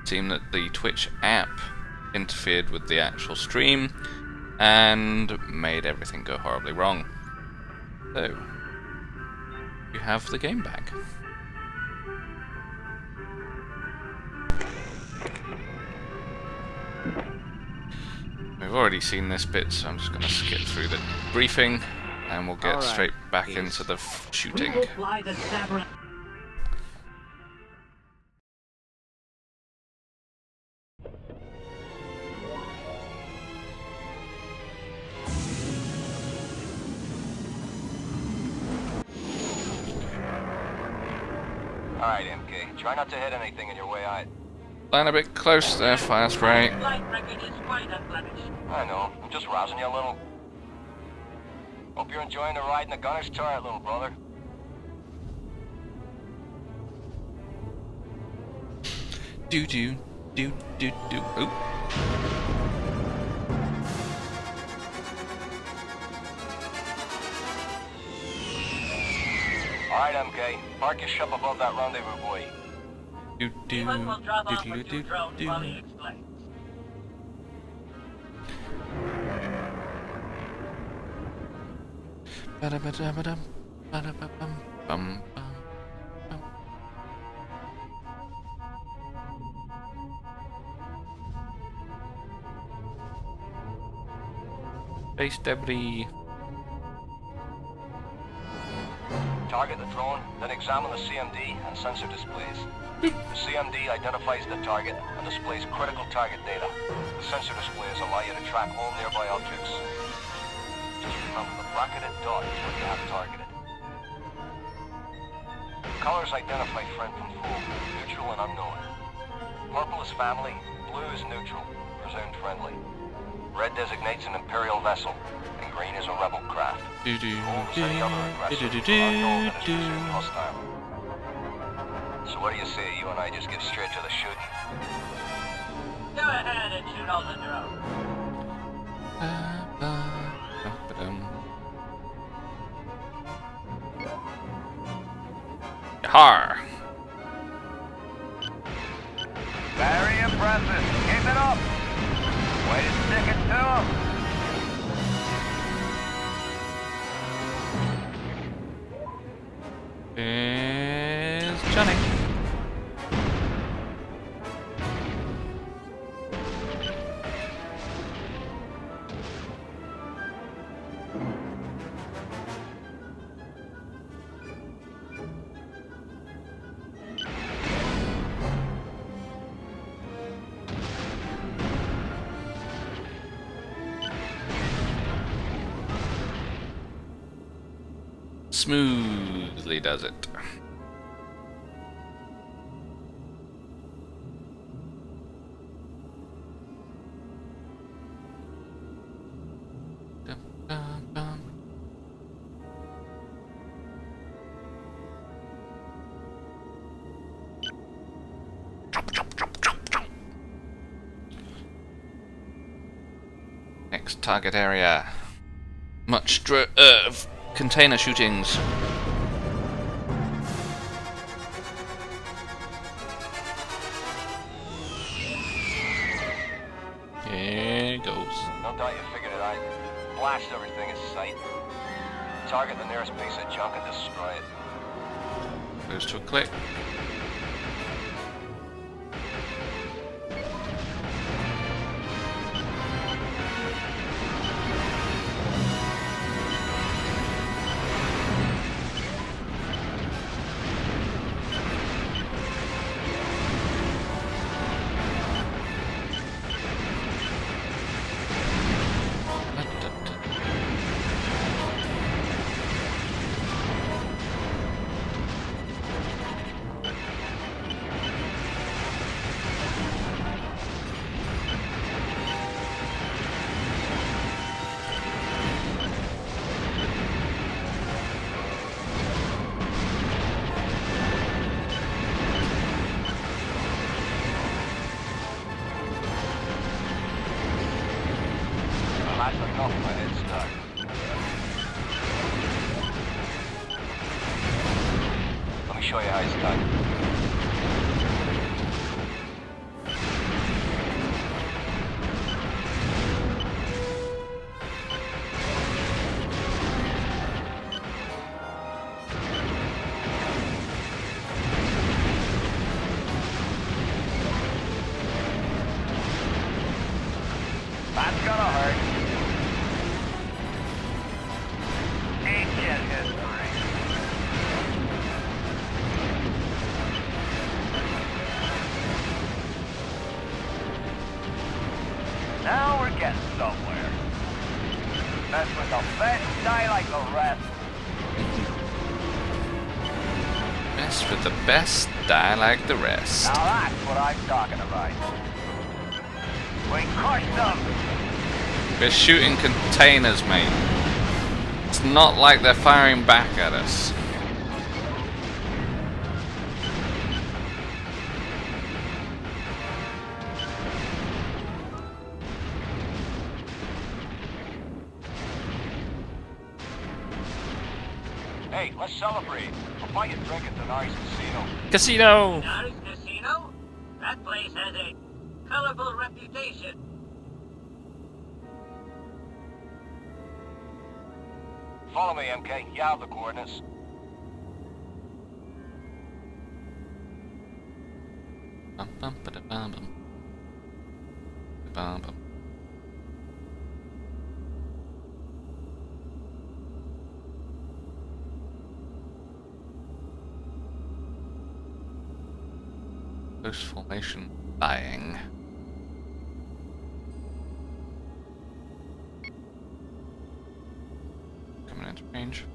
seemed that the Twitch app interfered with the actual stream and made everything go horribly wrong. So, you have the game back. We've already seen this bit, so I'm just going to skip through the briefing and we'll get straight back into the shooting. Alright, MK. Try not to hit anything in your way out. Land a bit close there, fire spray. I know. I'm just rousing you a little. Hope you're enjoying the ride in the gunner's turret, little brother. Do. Oop. Alright, MK. Park your ship above that rendezvous buoy. Do. Ba-da-ba-da-ba-dum, ba-da-ba-bum, bum, bum, bum. Base debris. Target the drone, then examine the CMD and sensor displays. The CMD identifies the target and displays critical target data. The sensor displays allow you to track all nearby objects. Just remember, the bracketed dot is what you have targeted. Colors identify friend from foe, neutral and unknown. Purple is family, blue is neutral, presumed friendly. Red designates an Imperial vessel, and green is a rebel craft. Gold is any other aggressor, unknown and is presumed hostile. So what do you say, you and I just get straight to the shooting? Go ahead and shoot all the drones. Har! Very impressive. Keep it up. Way to stick it to him. Is Johnny. Smoothly does it. Dum, dum, dum. Next target area. Much container shootings. Here goes. No doubt you figured it out. Blast everything in sight. Target the nearest piece of junk and destroy it. Goes to a click. That's enough of a head start. Let me show you how it's done. getting somewhere. Mess with the best, die like the rest. Mess with the best, die like the rest. Now that's what I'm talking about. We crushed them. We're shooting containers, mate. It's not like they're firing back at us. Hey, let's celebrate. I'll buy you a drink at Denari's Casino. Casino! Denari's Casino? That place has a colorful reputation. Follow me, MK. You have the coordinates. Bum, bum, ba, da, bum, bum. Bum, bum. Close formation dying. Coming into range.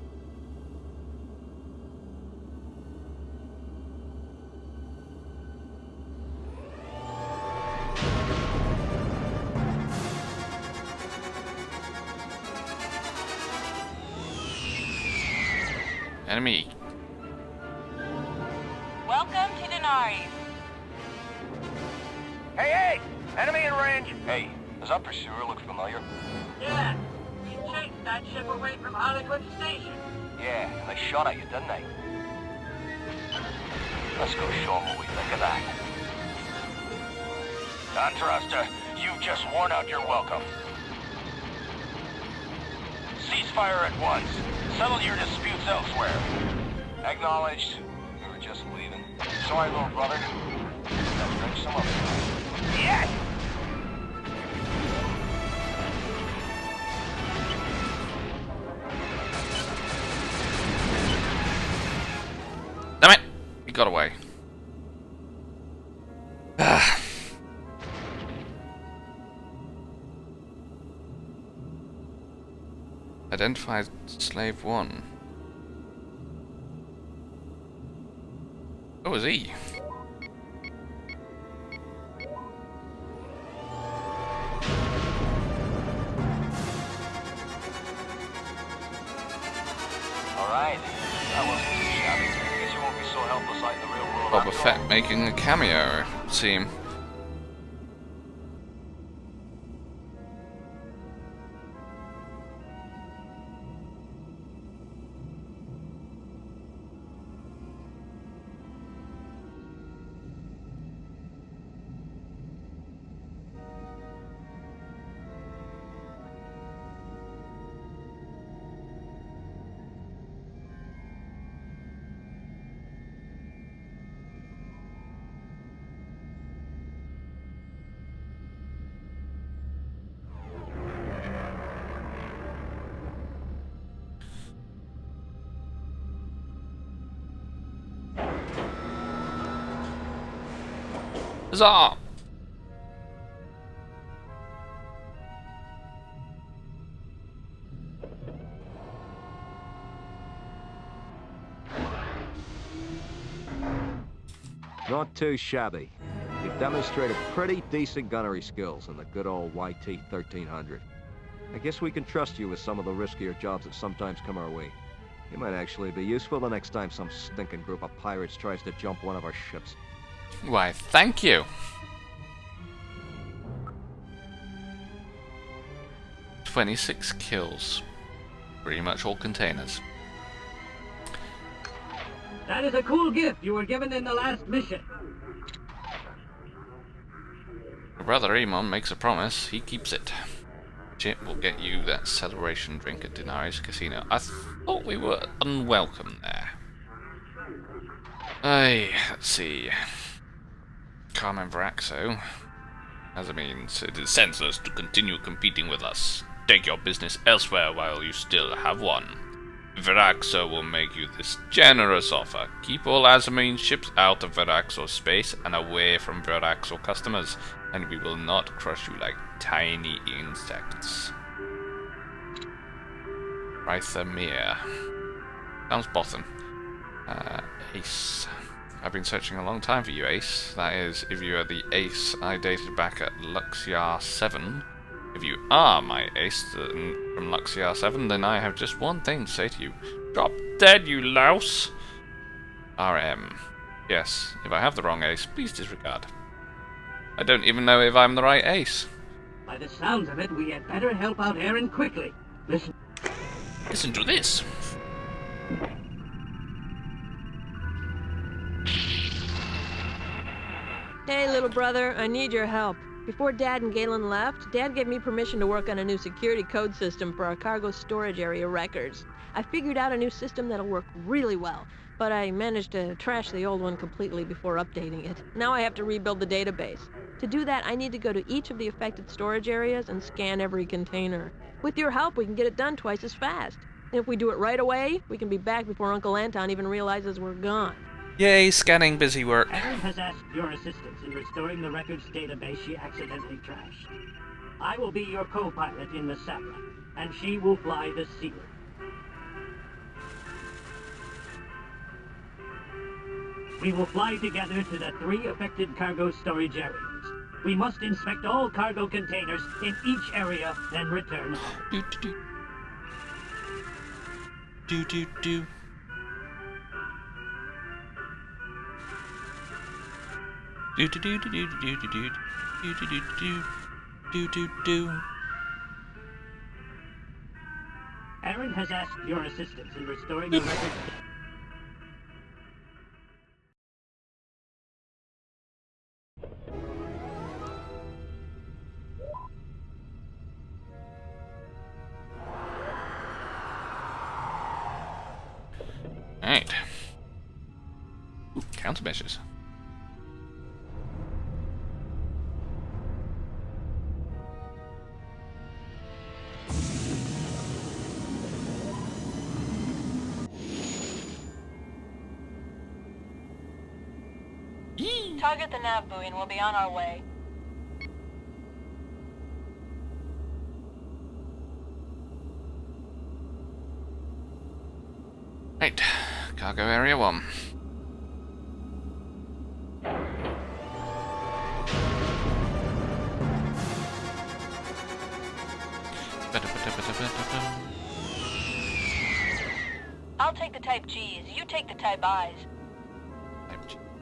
Enemy. Welcome to Denari's. Hey! Enemy in range! Hey, does that pursuer look familiar? Yeah, he chased that ship away from Hollywood Station. Yeah, they shot at you, didn't they? Let's go show them what we think of that. Contrasta, you've just worn out your welcome. Ceasefire at once. Settle your disputes elsewhere. Acknowledged. We were just leaving. Sorry, little brother. Let's drink some other time. Yes! Damn it! He got away. Identified slave 1. Oh, is he? Alright. That wasn't too shabby. Guess you won't be so helpless like the real world. Boba after Fett all. making a cameo, seem. Huzzah! Not too shabby. You've demonstrated pretty decent gunnery skills in the good old YT-1300. I guess we can trust you with some of the riskier jobs that sometimes come our way. You might actually be useful the next time some stinking group of pirates tries to jump one of our ships. Why, thank you. 26 kills. Pretty much all containers. That is a cool gift you were given in the last mission. Your brother Amon makes a promise, he keeps it. Chip will get you that celebration drink at Denari's Casino. I thought we were unwelcome there. Let's see. Carmen Varaxo. As it means, it is senseless to continue competing with us. Take your business elsewhere while you still have one. Viraxo will make you this generous offer. Keep all Azamine ships out of Viraxo space and away from Viraxo customers, and we will not crush you like tiny insects. Rythamir. Sounds bottom. Ace. I've been searching a long time for you, Ace. That is, if you are the Ace I dated back at Luxiar 7. If you are my Ace from Luxiar 7, then I have just one thing to say to you. Drop dead, you louse! RM. Yes, if I have the wrong Ace, please disregard. I don't even know if I'm the right Ace. By the sounds of it, we had better help out Aaron quickly. Listen to this. Hey, little brother, I need your help. Before Dad and Galen left, Dad gave me permission to work on a new security code system for our cargo storage area records. I figured out a new system that'll work really well, but I managed to trash the old one completely before updating it. Now I have to rebuild the database. To do that, I need to go to each of the affected storage areas and scan every container. With your help, we can get it done twice as fast. And if we do it right away, we can be back before Uncle Anton even realizes we're gone. Yay, scanning busy work. Aaron has asked your assistance in restoring the records database she accidentally trashed. I will be your co-pilot in the satellite, and she will fly the Sealer. We will fly together to the 3 affected cargo storage areas. We must inspect all cargo containers in each area, then return home. Do do do. Do do do. Do do do do do do do do do do do do do. Aaron has asked your assistance in restoring the records. Alright. Countermeasures. Target the nav buoy and we'll be on our way. Right. Cargo area 1. I'll take the Type G's, you take the Type I's.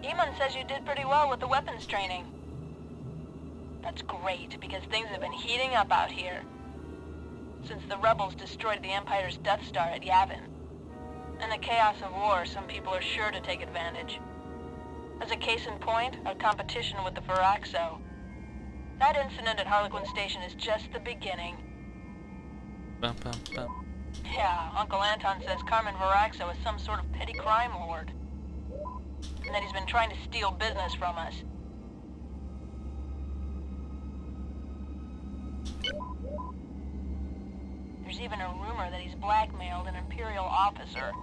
Eamon says you did pretty well with the weapons training. That's great, because things have been heating up out here. Since the rebels destroyed the Empire's Death Star at Yavin. In the chaos of war, some people are sure to take advantage. As a case in point, our competition with the Viraxo. That incident at Harlequin Station is just the beginning. Bum, bum, bum. Yeah, Uncle Anton says Carmen Viraxo is some sort of petty crime lord. And that he's been trying to steal business from us. There's even a rumor that he's blackmailed an Imperial officer.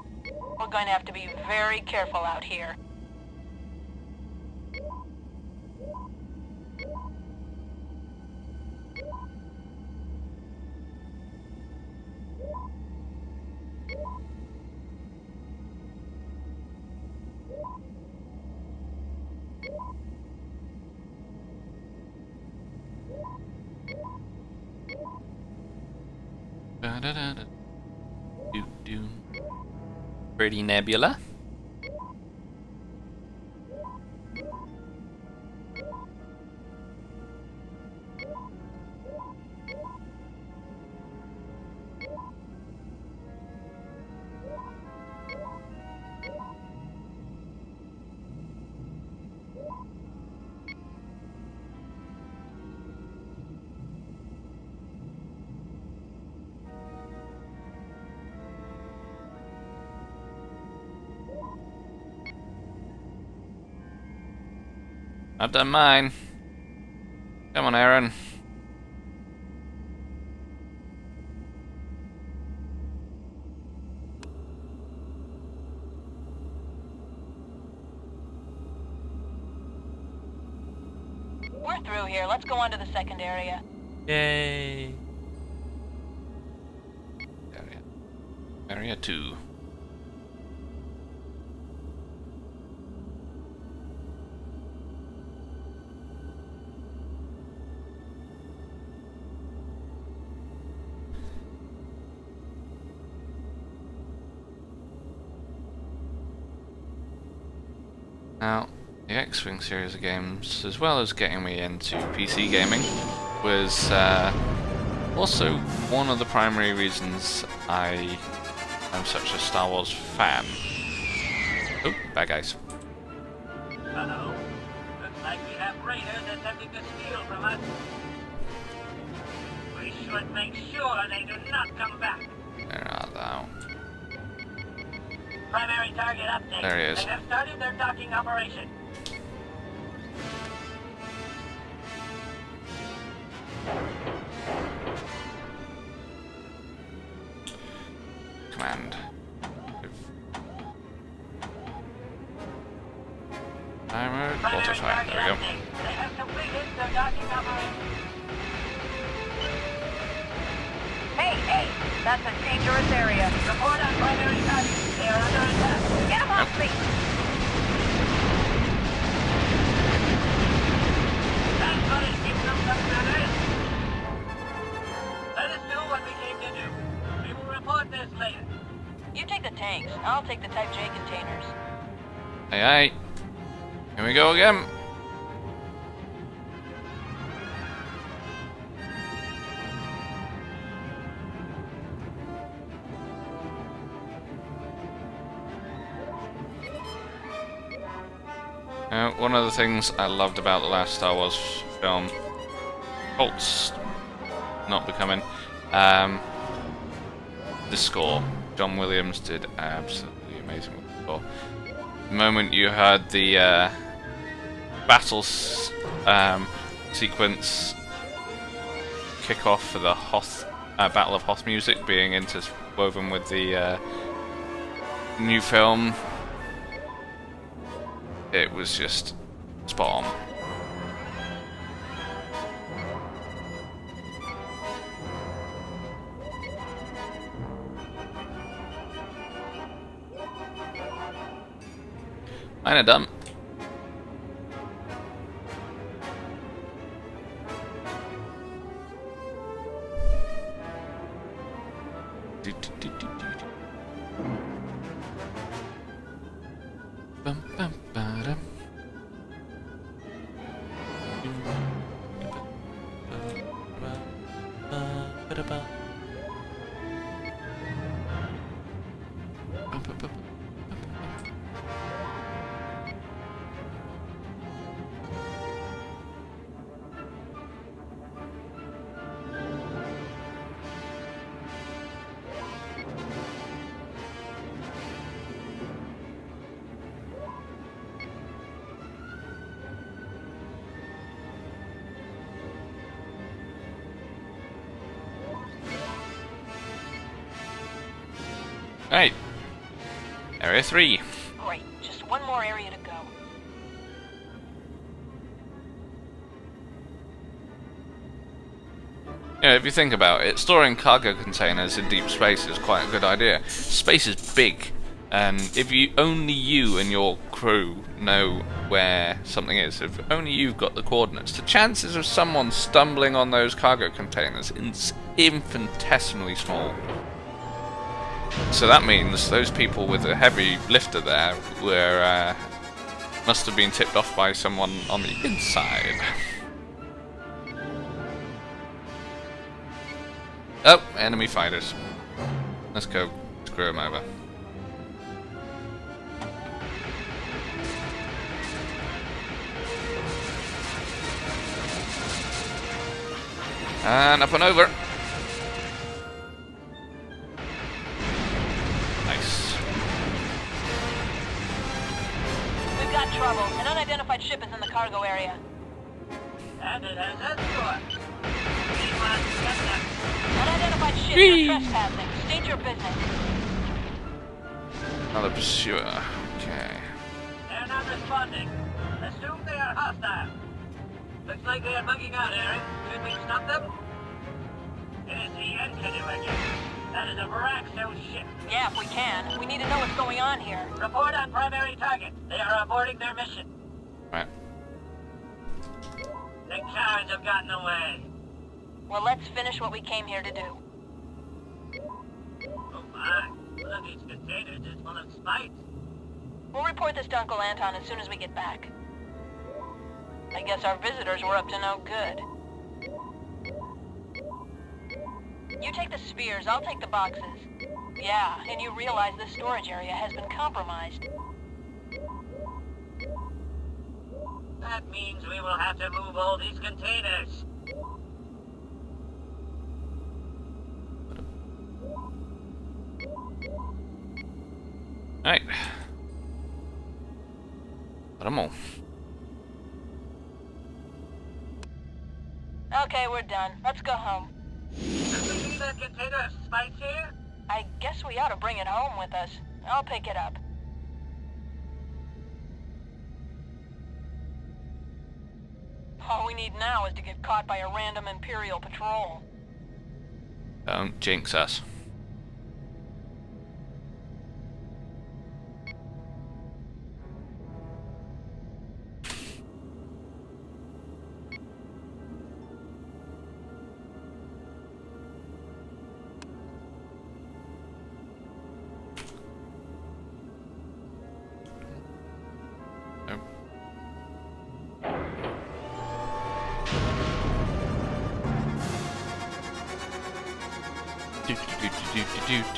We're going to have to be very careful out here. Da-da-da-da. Do. Pretty nebula. I've done mine. Come on, Aaron. through here. Let's go on to the second area. Yay! Area 2. Now, the X-Wing series of games, as well as getting me into PC gaming, was also one of the primary reasons I am such a Star Wars fan. Oh, bad guys. Uh-oh. Looks like we have raiders attempting to steal from us. We should make sure they do not come back. Where art thou? Primary target update. There he is. They have started their docking operation. Command. Timer, Primary fire. target There we go. update. They have completed their docking operation. Hey, that's a dangerous area. Report on primary target. They are under attack. Get him off me! That footage gives them some good. Let us do what we came to do. We will report this later. You take the tanks. I'll take the Type J containers. Hey, hey. Here we go again. One of the things I loved about the last Star Wars film, Colt's not becoming, the score. John Williams did absolutely amazing with the score. The moment you heard the battle sequence kick off for the Hoth Battle of Hoth music being interwoven with the new film, it was just spot on. Mine are done. Bum, bum, ba-dum. Right. Area 3. Great. Just one more area to go. Yeah, if you think about it, storing cargo containers in deep space is quite a good idea. Space is big, and if only you and your crew know where something is, if only you've got the coordinates, the chances of someone stumbling on those cargo containers is infinitesimally small. So that means those people with a heavy lifter there must have been tipped off by someone on the inside. Oh, enemy fighters. Let's go screw them over. And up and over. Nice. We've got trouble. An unidentified ship is in the cargo area. And it has escort. We must get them. Unidentified ship, you're trespassing. State your business. Another pursuer. Okay. They're not responding. Assume they are hostile. Looks like they're bugging out, Aaron. Should we stop them? It is the Engineer again. That is a Varaxo ship. Yeah, if we can. We need to know what's going on here. Report on primary target. They are aborting their mission. Right. The cowards have gotten away. Well, let's finish what we came here to do. Oh my. One of these containers is full of spice. We'll report this to Uncle Anton as soon as we get back. I guess our visitors were up to no good. You take the spears, I'll take the boxes. Yeah, and you realize this storage area has been compromised. That means we will have to move all these containers. Right. Put 'em all. Okay, we're done. Let's go home. Should we leave that container of spice here? I guess we ought to bring it home with us. I'll pick it up. All we need now is to get caught by a random Imperial patrol. Don't jinx us.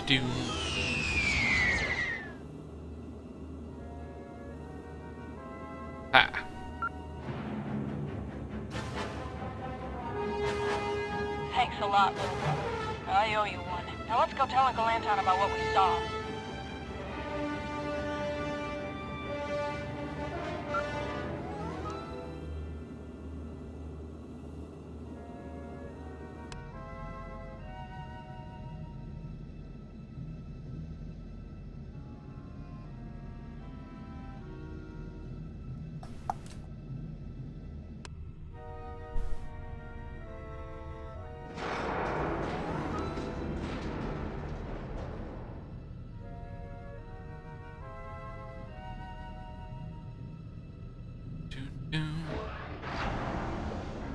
Do. Ah. Thanks a lot, little brother. I owe you one. Now let's go tell Uncle Anton about what we saw.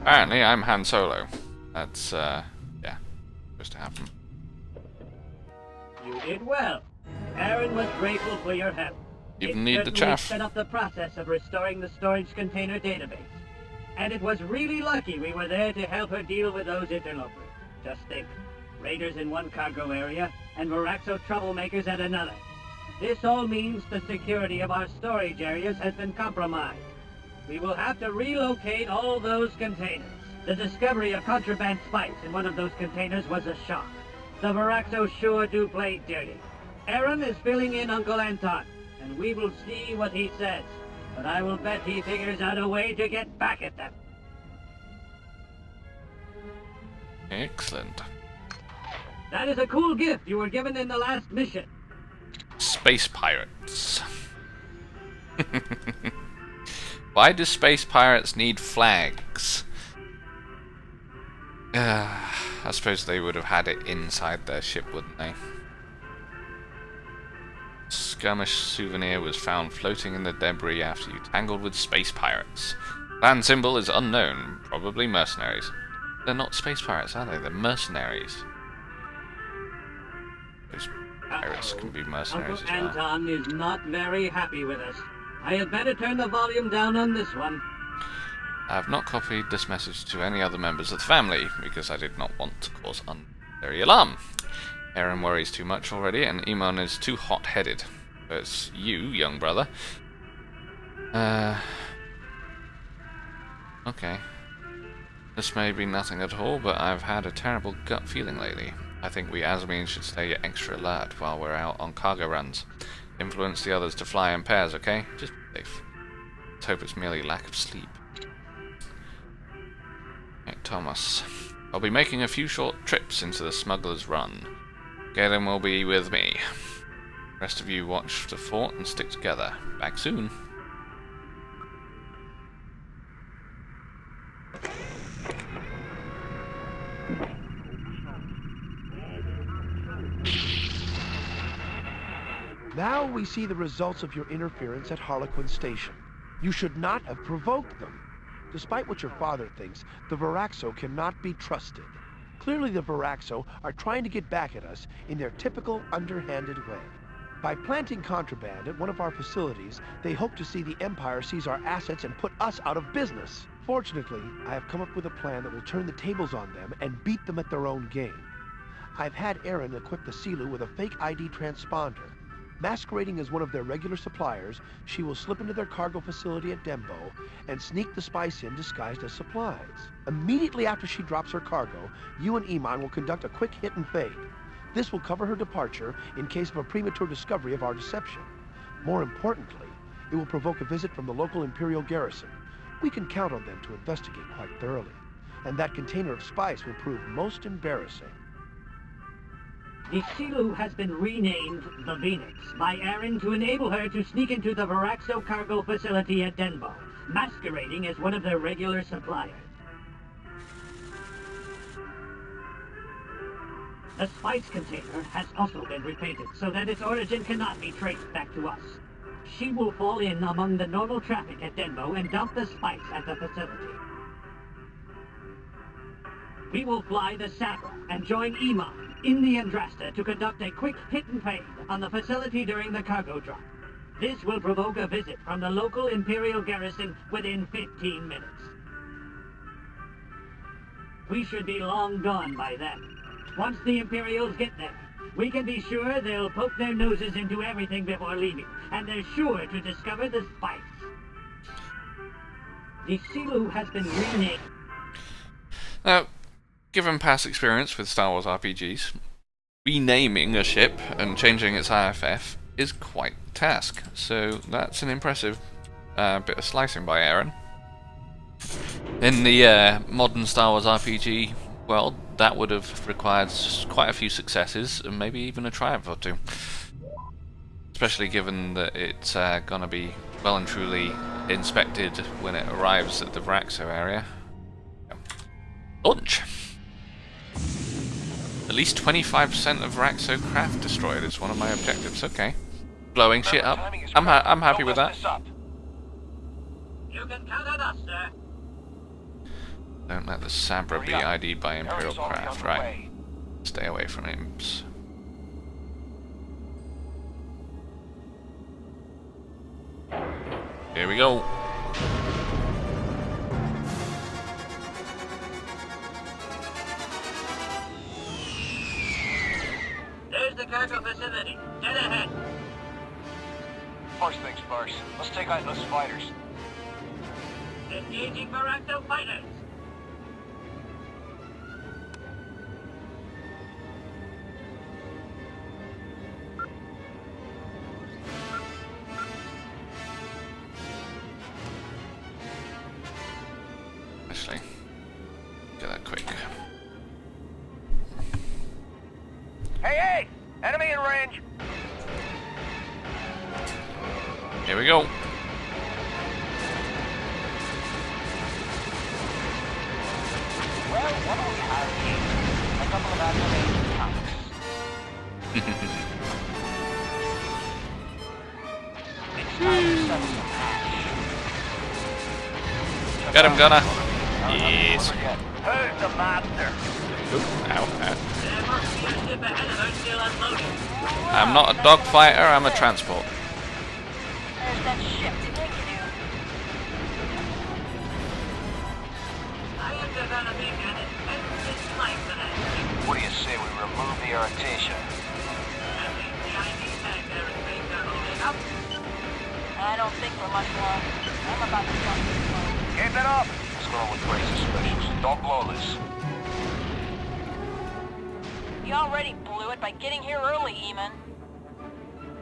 Apparently, I'm Han Solo. That's, yeah, supposed to happen. You did well. Aaron was grateful for your help. Even It need the certainly chaff. sped up the process of restoring the storage container database. And it was really lucky we were there to help her deal with those interlopers. Just think, raiders in one cargo area, and Varaxo troublemakers at another. This all means the security of our storage areas has been compromised. We will have to relocate all those containers. The discovery of contraband spice in one of those containers was a shock. The Varaxo sure do play dirty. Aaron is filling in Uncle Anton, and we will see what he says. But I will bet he figures out a way to get back at them. Excellent. That is a cool gift you were given in the last mission. Space pirates. Why do space pirates need flags? I suppose they would have had it inside their ship, wouldn't they? Skirmish souvenir was found floating in the debris after you tangled with space pirates. Land symbol is unknown, probably mercenaries. They're not space pirates, are they? They're mercenaries. Those pirates can be mercenaries Uncle as well. Anton is not very happy with us. I had better turn the volume down on this one. I have not copied this message to any other members of the family, because I did not want to cause unnecessary alarm. Aaron worries too much already, and Iman is too hot-headed. So it's you, young brother. Okay. This may be nothing at all, but I've had a terrible gut feeling lately. I think we Asmines should stay extra alert while we're out on cargo runs. Influence the others to fly in pairs, okay? Just be safe. Let's hope it's merely lack of sleep. Right, Thomas. I'll be making a few short trips into the Smuggler's Run. Galen will be with me. The rest of you watch the fort and stick together. Back soon. Now we see the results of your interference at Harlequin Station. You should not have provoked them. Despite what your father thinks, the Viraxo cannot be trusted. Clearly the Viraxo are trying to get back at us in their typical underhanded way. By planting contraband at one of our facilities, they hope to see the Empire seize our assets and put us out of business. Fortunately, I have come up with a plan that will turn the tables on them and beat them at their own game. I've had Aaron equip the Silu with a fake ID transponder. Masquerading as one of their regular suppliers, she will slip into their cargo facility at Dembo and sneak the spice in disguised as supplies. Immediately after she drops her cargo, you and Iman will conduct a quick hit and fade. This will cover her departure in case of a premature discovery of our deception. More importantly, it will provoke a visit from the local Imperial garrison. We can count on them to investigate quite thoroughly, and that container of spice will prove most embarrassing. The Silu has been renamed the Phoenix by Aaron to enable her to sneak into the Viraxo cargo facility at Denbo, masquerading as one of their regular suppliers. The spice container has also been repainted so that its origin cannot be traced back to us. She will fall in among the normal traffic at Denbo and dump the spice at the facility. We will fly the Sabra and join Iman in the Andrasta to conduct a quick hit and fade on the facility during the cargo drop. This will provoke a visit from the local Imperial garrison within 15 minutes. We should be long gone by then. Once the Imperials get there, we can be sure they'll poke their noses into everything before leaving, and they're sure to discover the spice. The Silu has been renamed. Now, given past experience with Star Wars RPGs, renaming a ship and changing its IFF is quite a task, so that's an impressive bit of slicing by Aaron. In the modern Star Wars RPG world, that would have required quite a few successes and maybe even a triumph or two. Especially given that it's gonna be well and truly inspected when it arrives at the Viraxo area. Launch! At least 25% of Viraxo craft destroyed is one of my objectives. Okay. Blowing shit up. I'm happy with that. You can count on us, sir. Don't let the Sabra be ID'd by Imperial craft, right? Stay away from imps. Here we go. There's the cargo facility. Dead ahead. First things first, let's take out those fighters. Engaging Viraxo fighters. Actually, get that quick. Hey! Enemy in range! Here we go. Well, what do we have here? A couple of activated tanks. It's time to set some hash. Get him, Gunner. Don't Yes. forget, who's the master? Oop, ow, ow. There must be a ship ahead of us still unloading. I'm not a dogfighter, I'm a transport. There's that ship to take you to. I am developing an intensive dislike for that ship. What do you say we remove the irritation? At least the ID tag aerospace are holding up. I don't think for much longer. I'm about to start this one. Keep it up! Let's go with crazy suspicious. Don't blow this. You already blew it by getting here early, Eamon.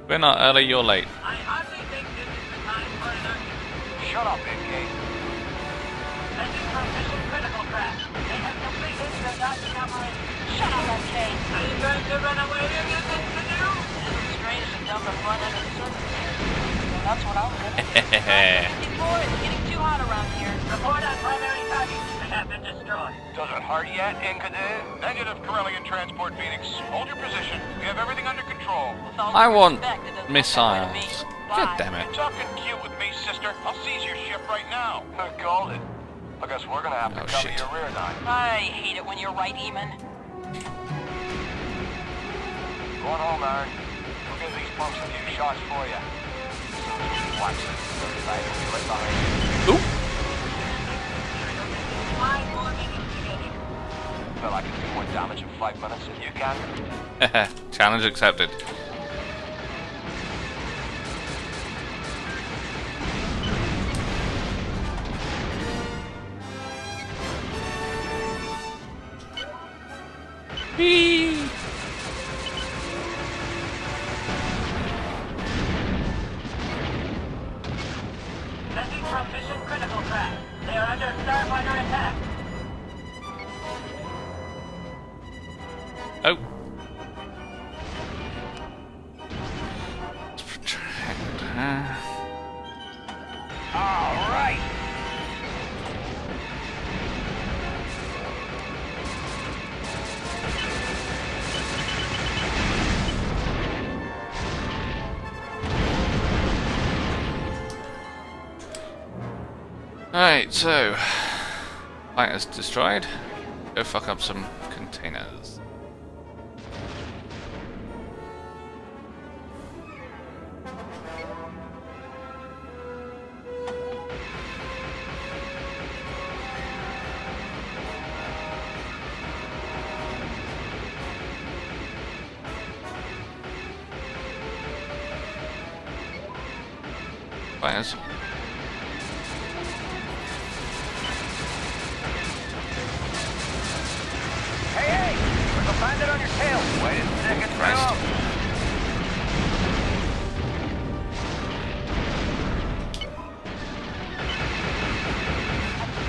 We're not early, you're late. I hardly think this is the time for an argument. Shut up, MK. Sending for mission critical craft. They have completed the docking operation. Shut up, MK. Are you going to run away or get things to do? It isn't strange to dump a front end of the surface here. Well, that's what I'm gonna do. 54, it's getting too hot around here. Report on primary target. They have been and destroy. Doesn't hurt yet, Enkidu? Negative, Corellian Transport Phoenix. Hold your position. We have everything under control. With all I due want respect, it doesn't look that way to missiles. me. God Bye. damn it. You're talking cute with me, sister. I'll seize your ship right now. Who called it? I guess we're gonna have to Oh, cover shit. your rear now. I hate it when you're right, Eamon. Go on home, Aaron. We'll give these pumps a few shots for you. Watch it. They'll be right behind you. Ooh. 5 more minutes remaining. Well, I can do more damage in 5 minutes than you can. Challenge accepted. Whee! Message from Mission Critical Track. They are under Starfighter attack. Oh. Let's protect her. All right. Alright, so fighters destroyed. Go fuck up some containers. Fighters. Hey, there's a bandit on your tail. Wait a second. Christ.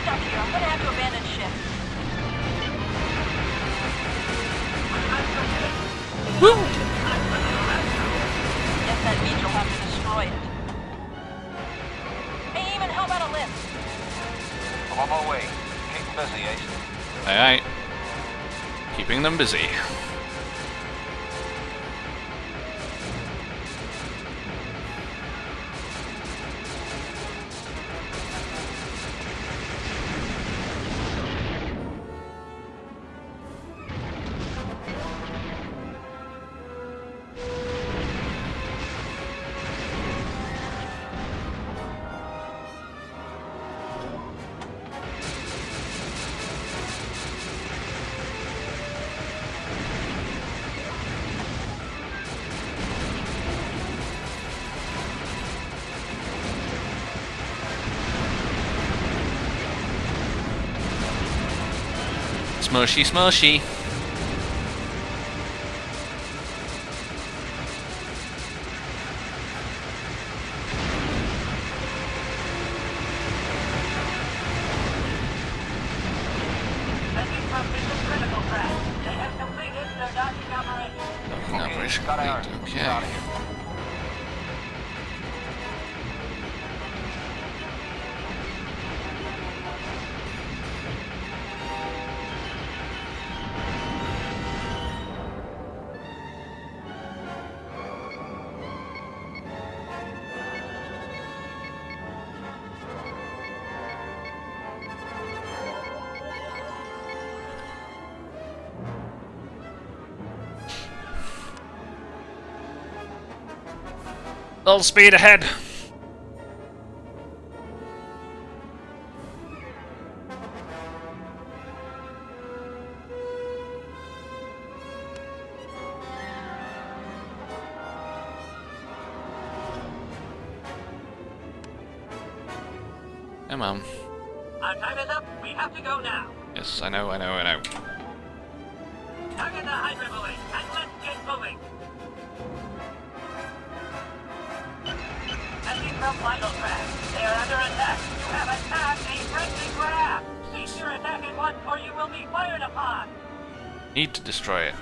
Stuck here. I'm gonna have to abandon ship. Guess that means you'll have to destroy it. Hey, Eamon, how about a lift? I'm on my way. Keep them busy, Ace. Alright. Keeping them busy. Smushy, smushy. Message from Mission Critical Track. They have completed their docking operation. Operation got Aaron. complete. Get out Okay. of here. Full speed ahead. Come on. Our time is up. We have to go now. Yes, I know, I know, I know. Target the hyperbuoy and let's get moving. Message from Vital Craft. They are under attack. You have attacked a friendly craft. Cease your attack at once or you will be fired upon. Need to destroy it.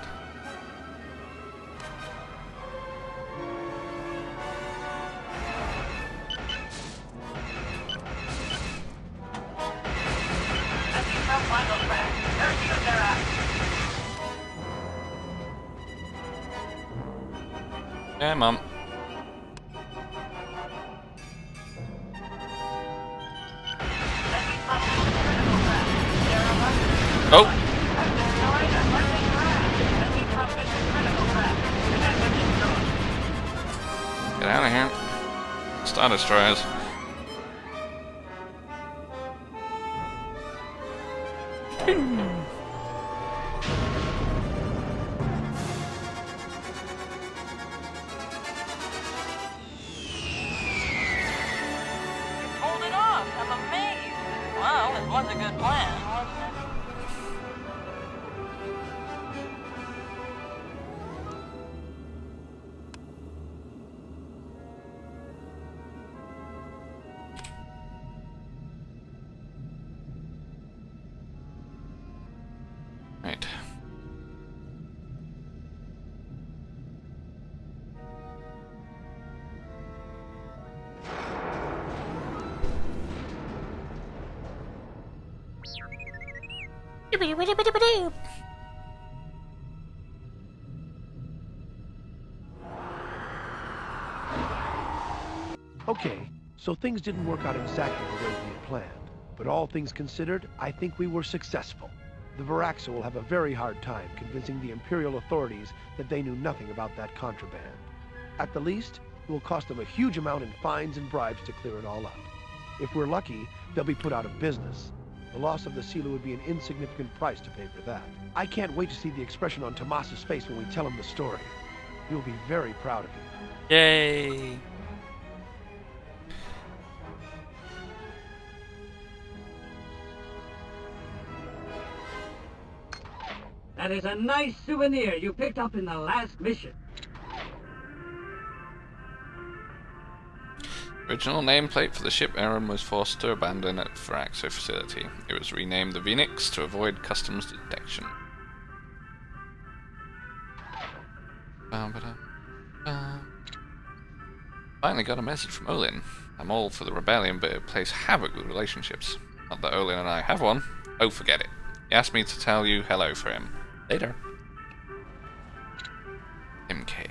Message from Vital Yeah, Mum. Oh! Get out of here. Star Destroyers. Pulled it off. I'm amazed. Well, it was a good plan, wasn't it? Right. Okay, so things didn't work out exactly the way we had planned. But all things considered, I think we were successful. The Varaxo will have a very hard time convincing the Imperial authorities that they knew nothing about that contraband. At the least, it will cost them a huge amount in fines and bribes to clear it all up. If we're lucky, they'll be put out of business. The loss of the Sila would be an insignificant price to pay for that. I can't wait to see the expression on Tomas's face when we tell him the story. He'll be very proud of you. Yay! That is a nice souvenir you picked up in the last mission. Original nameplate for the ship Aaron was forced to abandon at Varaxo facility. It was renamed the Phoenix to avoid customs detection. Finally got a message from Olin. I'm all for the rebellion, but it plays havoc with relationships. Not that Olin and I have one. Oh, forget it. He asked me to tell you hello for him. Later. MK.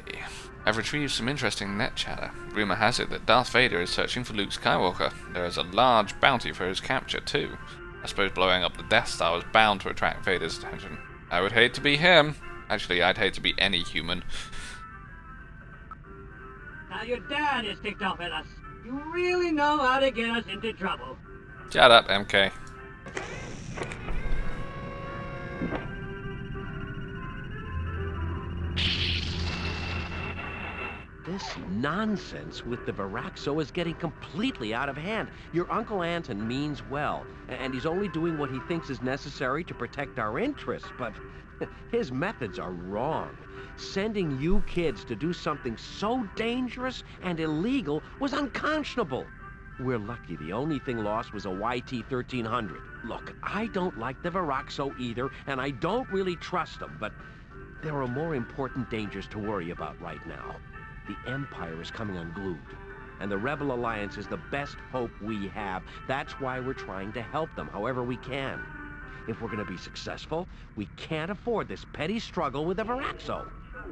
I've retrieved some interesting net chatter. Rumor has it that Darth Vader is searching for Luke Skywalker. There is a large bounty for his capture, too. I suppose blowing up the Death Star was bound to attract Vader's attention. I would hate to be him. Actually, I'd hate to be any human. Now your dad is ticked off at us. You really know how to get us into trouble. Shut up, MK. This nonsense with the Varaxo is getting completely out of hand. Your Uncle Anton means well, and he's only doing what he thinks is necessary to protect our interests, but his methods are wrong. Sending you kids to do something so dangerous and illegal was unconscionable. We're lucky the only thing lost was a YT-1300. Look, I don't like the Varaxo either, and I don't really trust them, but there are more important dangers to worry about right now. The Empire is coming unglued, and the Rebel Alliance is the best hope we have. That's why we're trying to help them however we can. If we're going to be successful, we can't afford this petty struggle with the Varaxo.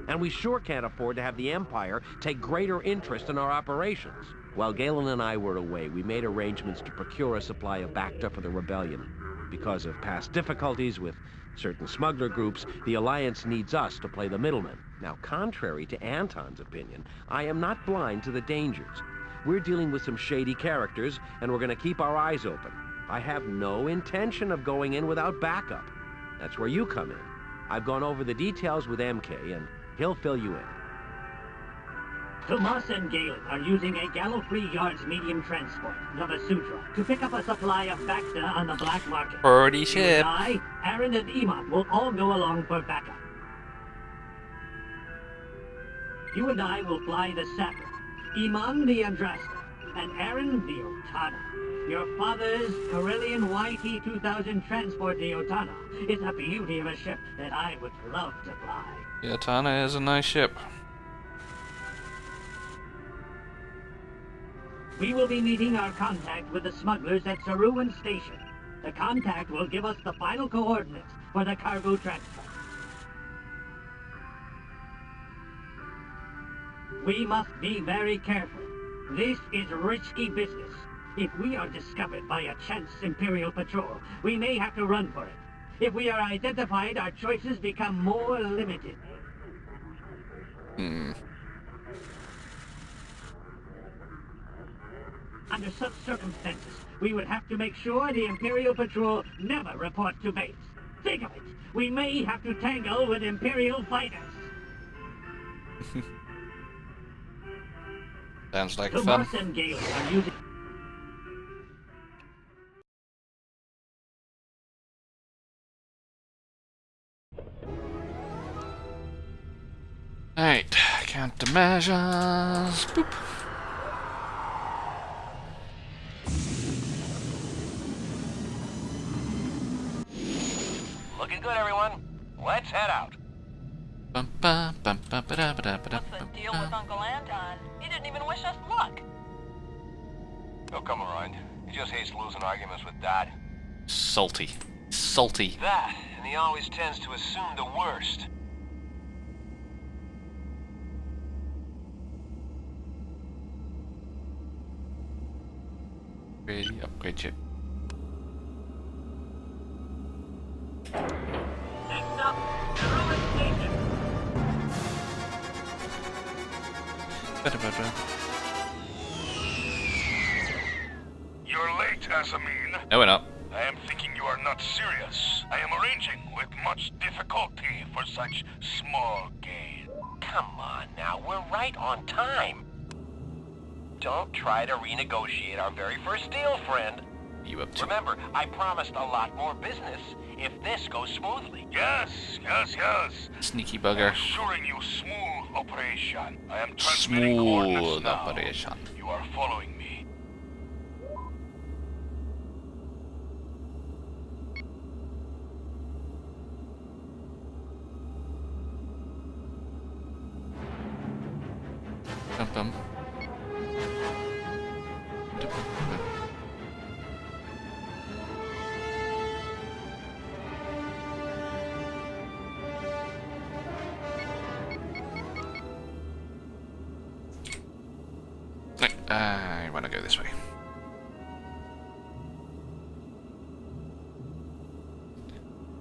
And we sure can't afford to have the Empire take greater interest in our operations. While Galen and I were away, we made arrangements to procure a supply of Bacta for the rebellion. Because of past difficulties with certain smuggler groups, the Alliance needs us to play the middleman. Now, contrary to Anton's opinion, I am not blind to the dangers. We're dealing with some shady characters, and we're going to keep our eyes open. I have no intention of going in without backup. That's where you come in. I've gone over the details with MK, and he'll fill you in. Tomas and Galen are using a Gallifrey Yards medium transport, Nova Sutra, to pick up a supply of Bacta on the black market. Birdie You ship. and I, Aaron and Iman will all go along for backup. You and I will fly the Sapper, Iman the Andrasta, and Aaron the Otana. Your father's Corellian YT-2000 transport, the Otana, is a beauty of a ship that I would love to fly. Yeah, Tana is a nice ship. We will be meeting our contact with the smugglers at Saruman Station. The contact will give us the final coordinates for the cargo transfer. We must be very careful. This is risky business. If we are discovered by a chance Imperial patrol, we may have to run for it. If we are identified, our choices become more limited. Under such circumstances, we would have to make sure the Imperial patrol never report to base. Think of it. We may have to tangle with Imperial fighters. Sounds like fun. Tomas and Galen are using... Right, countermeasures. Boop. Looking good, everyone. Let's head out. Bum, bum, bum, bum, ba-da, ba-da, ba-da, What's the bum, deal bum. with Uncle Anton? He didn't even wish us luck. He'll come around. He just hates losing arguments with Dad. Salty. Salty. That, and he always tends to assume the worst. Really upgrade chip. Next up, Heroic Station. Ba-da-ba-ba. You're late, Asamine. No, we're not. I am thinking you are not serious. I am arranging with much difficulty for such small gain. Come on now, we're right on time. Don't try to renegotiate our very first deal, friend. You up to? Remember, I promised a lot more business if this goes smoothly. Yes. Sneaky bugger. Assuring you smooth operation. I am transmitting coordinates Smooth now. operation. You are following me. Bum, bum. I want to go this way.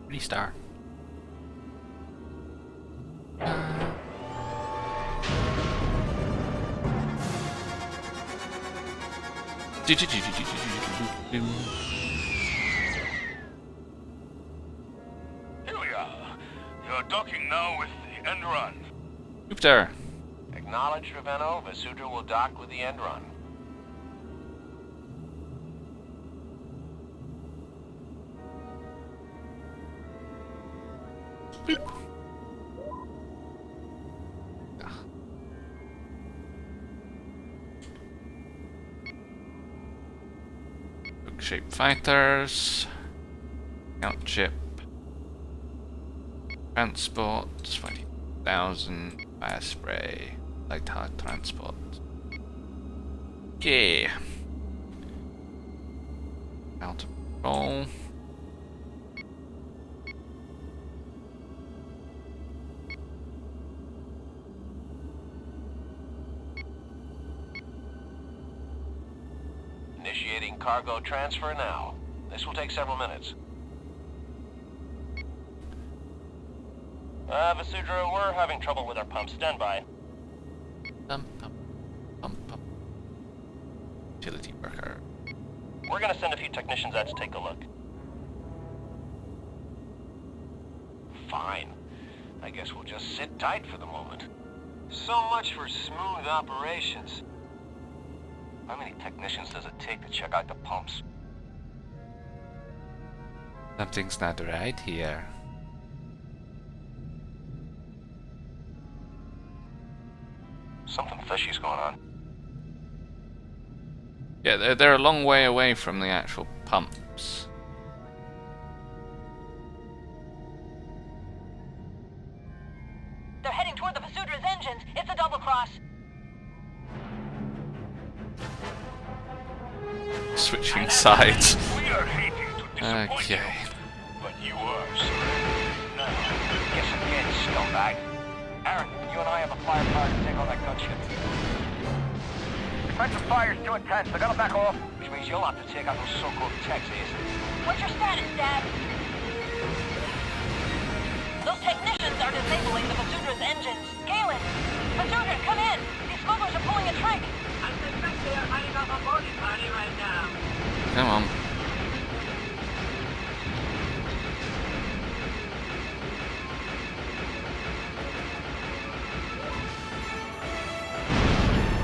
Restart. Here we are. You're docking now with the end run. Jupiter. Acknowledge, Ravenno. Vasudra will dock with the end run. Shape fighters. Count chip. Transport. 20,000. Fire spray. Light hard transport. Yeah. Out of control. Initiating cargo transfer now. This will take several minutes. Vasudra, we're having trouble with our pumps. Stand by. Pump, pump, pump, pump. Utility worker. We're gonna send a few technicians out to take a look. Fine. I guess we'll just sit tight for the moment. So much for smooth operations. How many technicians does it take to check out the pumps? Something's not right here. Something fishy's going on. Yeah, they're a long way away from the actual pumps. They're heading toward the Vasudra's engines. It's a double cross. Switching sides. We are hating to disappoint Okay. you, but you are surrendering now. Yes, again, scumbag. Aaron, you and I have the firepower to take on that gunship. Defensive fire's too intense. They're gonna back off, which means you'll have to take out those so-called Texas. What's your status, Dad? Those technicians are disabling the Vasudra's engines. Galen! Vasudra, come in! These smugglers are pulling a trick! I suspect they are hiding off a boarding party right now. Come on.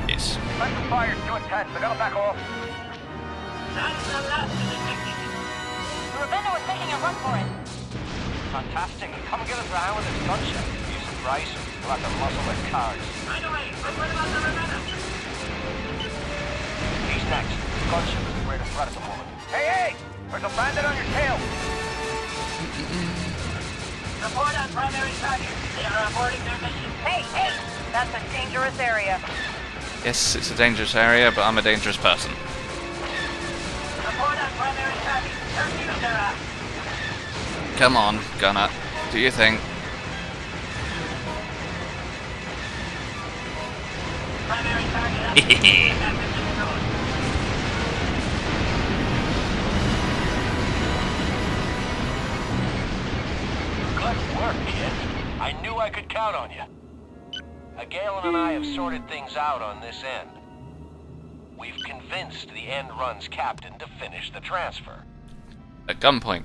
Yes. Defensive fire's too intense. They're gonna back off. That's the last of the technicians. Ravendo is making a run for it. Fantastic. Come get us round with this gunship. Use some price. We'll have to muscle their cars. Right away, but what about the Ravenna? He's next. Gunship is the greatest threat at the moment. Hey! There's a bandit on your tail! Report on primary target. They are aborting their mission. Hey! That's a dangerous area. Yes, it's a dangerous area, but I'm a dangerous person. Report on primary target. Turn their ass. Come on, Gunner. Do your thing. Primary target up. Captain destroyed. Good work, kid. I knew I could count on you. Galen and I have sorted things out on this end. We've convinced the End Run's captain to finish the transfer. At gunpoint.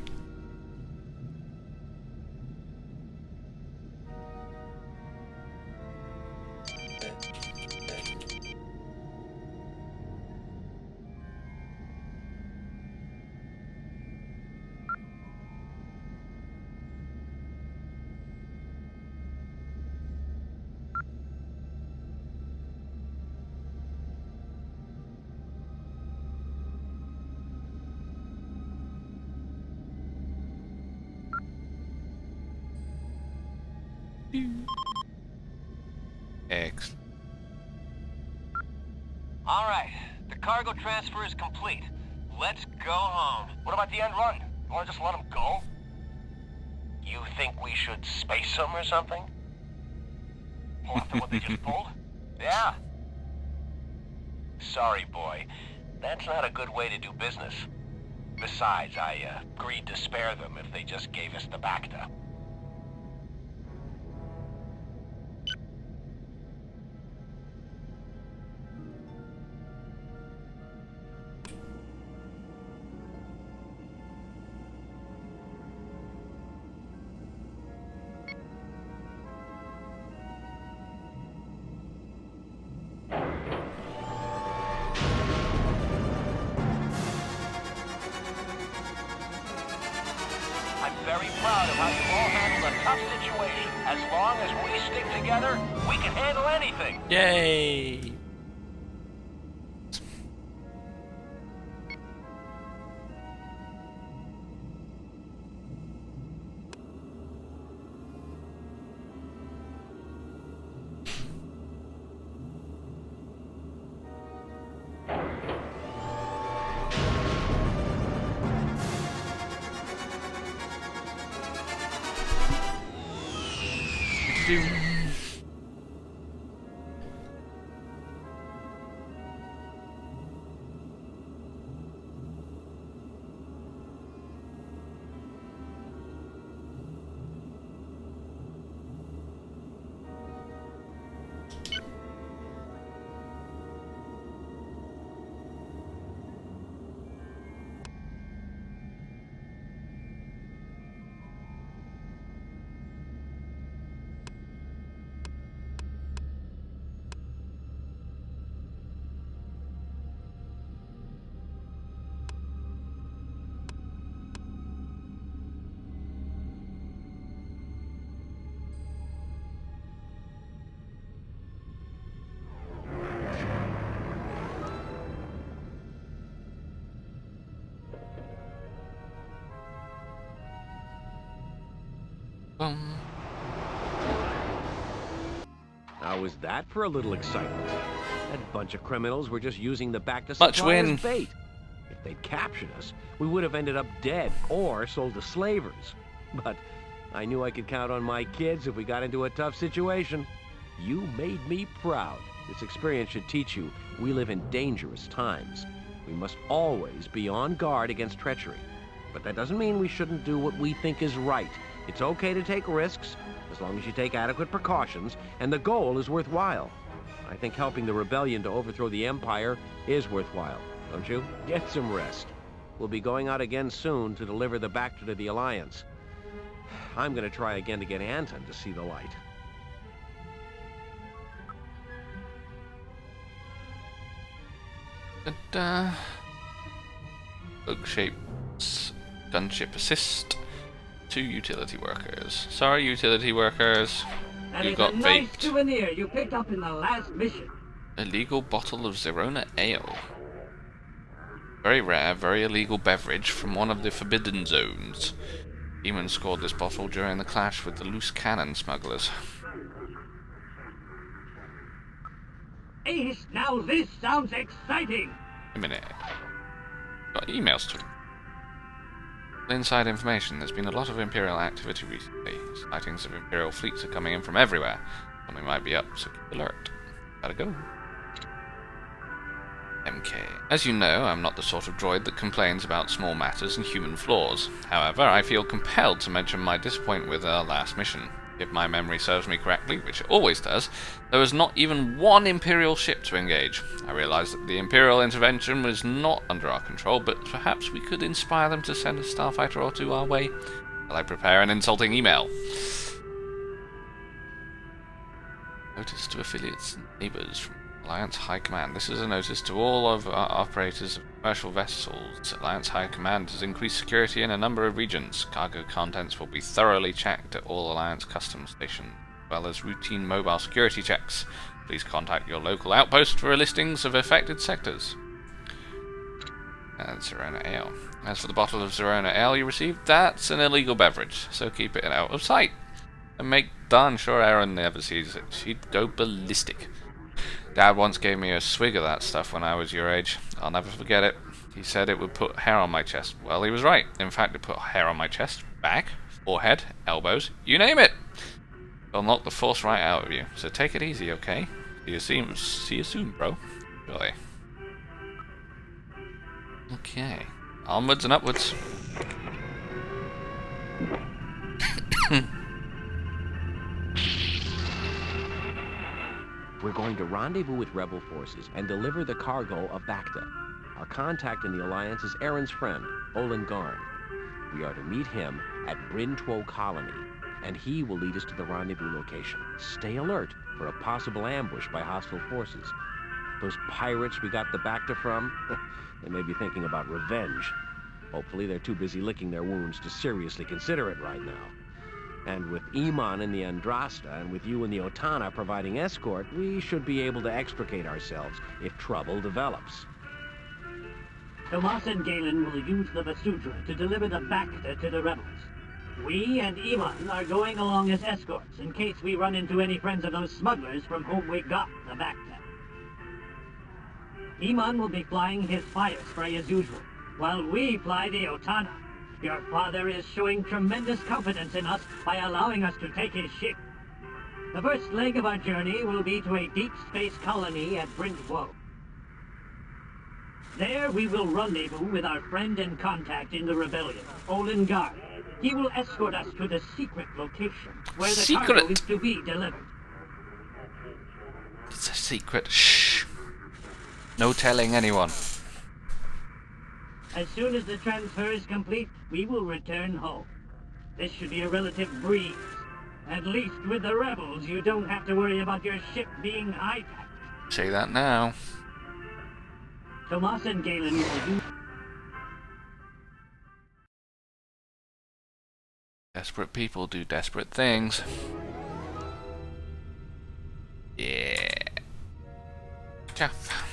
Excellent. All right, the cargo transfer is complete. Let's go home. What about the End Run? You want to just let him go? You think we should space him or something? Well, after what they just pulled? Yeah. Sorry, boy. That's not a good way to do business. Besides, I agreed to spare them if they just gave us the Bacta. Very proud of how you've all handled a tough situation. As long as we stick together, we can handle anything. Yay! How was that for a little excitement? That bunch of criminals were just using the Bacta Much supplier win. as bait. If they'd captured us, we would have ended up dead or sold to slavers. But I knew I could count on my kids if we got into a tough situation. You made me proud. This experience should teach you we live in dangerous times. We must always be on guard against treachery. But that doesn't mean we shouldn't do what we think is right. It's okay to take risks, as long as you take adequate precautions, and the goal is worthwhile. I think helping the rebellion to overthrow the Empire is worthwhile, don't you? Get some rest. We'll be going out again soon to deliver the Bacta to the Alliance. I'm gonna try again to get Anton to see the light. Oak-shaped gunship assist. 2 utility workers. Sorry, utility workers. That You is got a nice vaped. souvenir you picked up in the last mission. Illegal bottle of Zerona ale. Very rare, very illegal beverage from one of the forbidden zones. Demon scored this bottle during the clash with the loose cannon smugglers. Ace, now this sounds exciting! A minute. Got emails to inside information. There's been a lot of Imperial activity recently. Sightings of Imperial fleets are coming in from everywhere. Something might be up, so keep alert. Gotta go. MK. As you know, I'm not the sort of droid that complains about small matters and human flaws. However, I feel compelled to mention my disappointment with our last mission. If my memory serves me correctly, which it always does, there was not even one Imperial ship to engage. I realized that the Imperial intervention was not under our control, but perhaps we could inspire them to send a starfighter or two our way. Will I prepare an insulting email? Notice to affiliates and neighbours from Alliance High Command. This is a notice to all of our operators of commercial vessels. Alliance High Command has increased security in a number of regions. Cargo contents will be thoroughly checked at all Alliance customs stations, as well as routine mobile security checks. Please contact your local outpost for listings of affected sectors. And Zerona Ale. As for the bottle of Zerona Ale you received, that's an illegal beverage, so keep it out of sight. And make darn sure Aaron never sees it. She'd go ballistic. Dad once gave me a swig of that stuff when I was your age. I'll never forget it. He said it would put hair on my chest. Well, he was right. In fact, it put hair on my chest, back, forehead, elbows, you name it. It'll knock the force right out of you. So take it easy, okay? See you soon, bro. Really. Okay. Onwards and upwards. We're going to rendezvous with rebel forces and deliver the cargo of Bacta. Our contact in the Alliance is Aaron's friend, Olin Garn. We are to meet him at Bryn Two Colony, and he will lead us to the rendezvous location. Stay alert for a possible ambush by hostile forces. Those pirates we got the Bacta from, they may be thinking about revenge. Hopefully they're too busy licking their wounds to seriously consider it right now. And with Iman in the Andrasta, and with you in the Otana providing escort, we should be able to extricate ourselves if trouble develops. Tomas and Galen will use the Vasudra to deliver the Bacta to the rebels. We and Iman are going along as escorts in case we run into any friends of those smugglers from whom we got the Bacta. Iman will be flying his fire spray as usual, while we fly the Otana. Your father is showing tremendous confidence in us by allowing us to take his ship. The first leg of our journey will be to a deep space colony at Bryn Two. There we will rendezvous with our friend and contact in the rebellion, Olin Garn. He will escort us to the secret location where the cargo is to be delivered. It's a secret. Shh. No telling anyone. As soon as the transfer is complete, we will return home. This should be a relative breeze. At least with the rebels, you don't have to worry about your ship being hijacked. Say that now. Tomas and Galen will use... Desperate people do desperate things. Yeah. Chuff.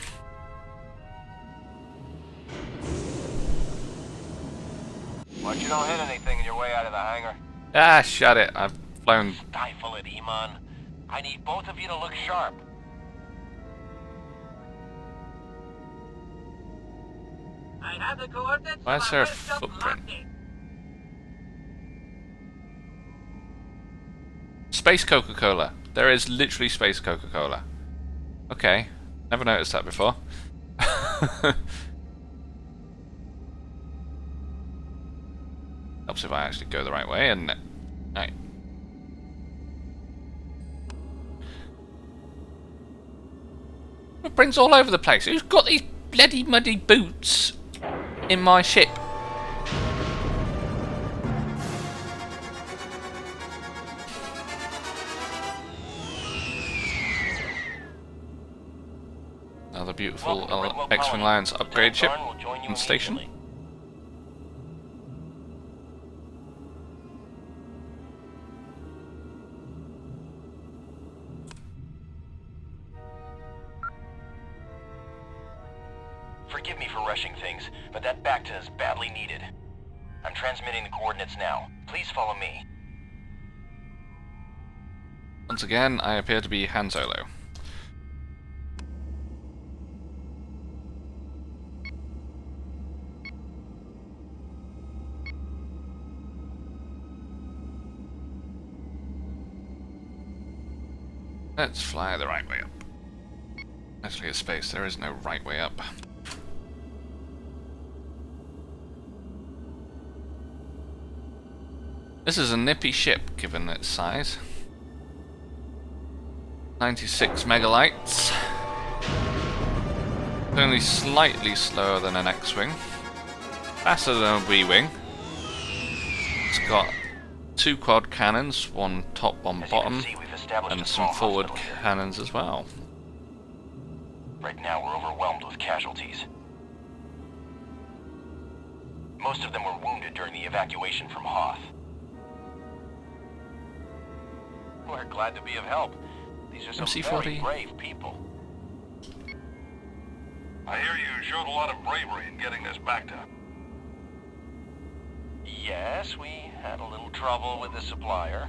Watch you don't hit anything on your way out of the hangar. Ah, shut it. I've flown. Stifle it, Iman. I need both of you to look sharp. I have the coordinates. Why is so there a I'll stop footprint? locked in. Space Coca-Cola. There is literally Space Coca-Cola. Okay. Never noticed that before. Helps if I actually go the right way, and right. Footprints all over the place. Who's got these bloody muddy boots in my ship? Another beautiful X-Wing Alliance upgrade ship and station. Forgive me for rushing things, but that Bacta is badly needed. I'm transmitting the coordinates now. Please follow me. Once again, I appear to be Han Solo. Let's fly the right way up. Actually, in space, there is no right way up. This is a nippy ship, given its size. 96 megalights. Only slightly slower than an X-Wing. Faster than a B-Wing. It's got 2 quad cannons, one top, one bottom, and some forward cannons as well. Right now we're overwhelmed with casualties. Most of them were wounded during the evacuation from Hoth. We're glad to be of help. These are some very brave people. I hear you showed a lot of bravery in getting this Bacta. Yes, we had a little trouble with the supplier.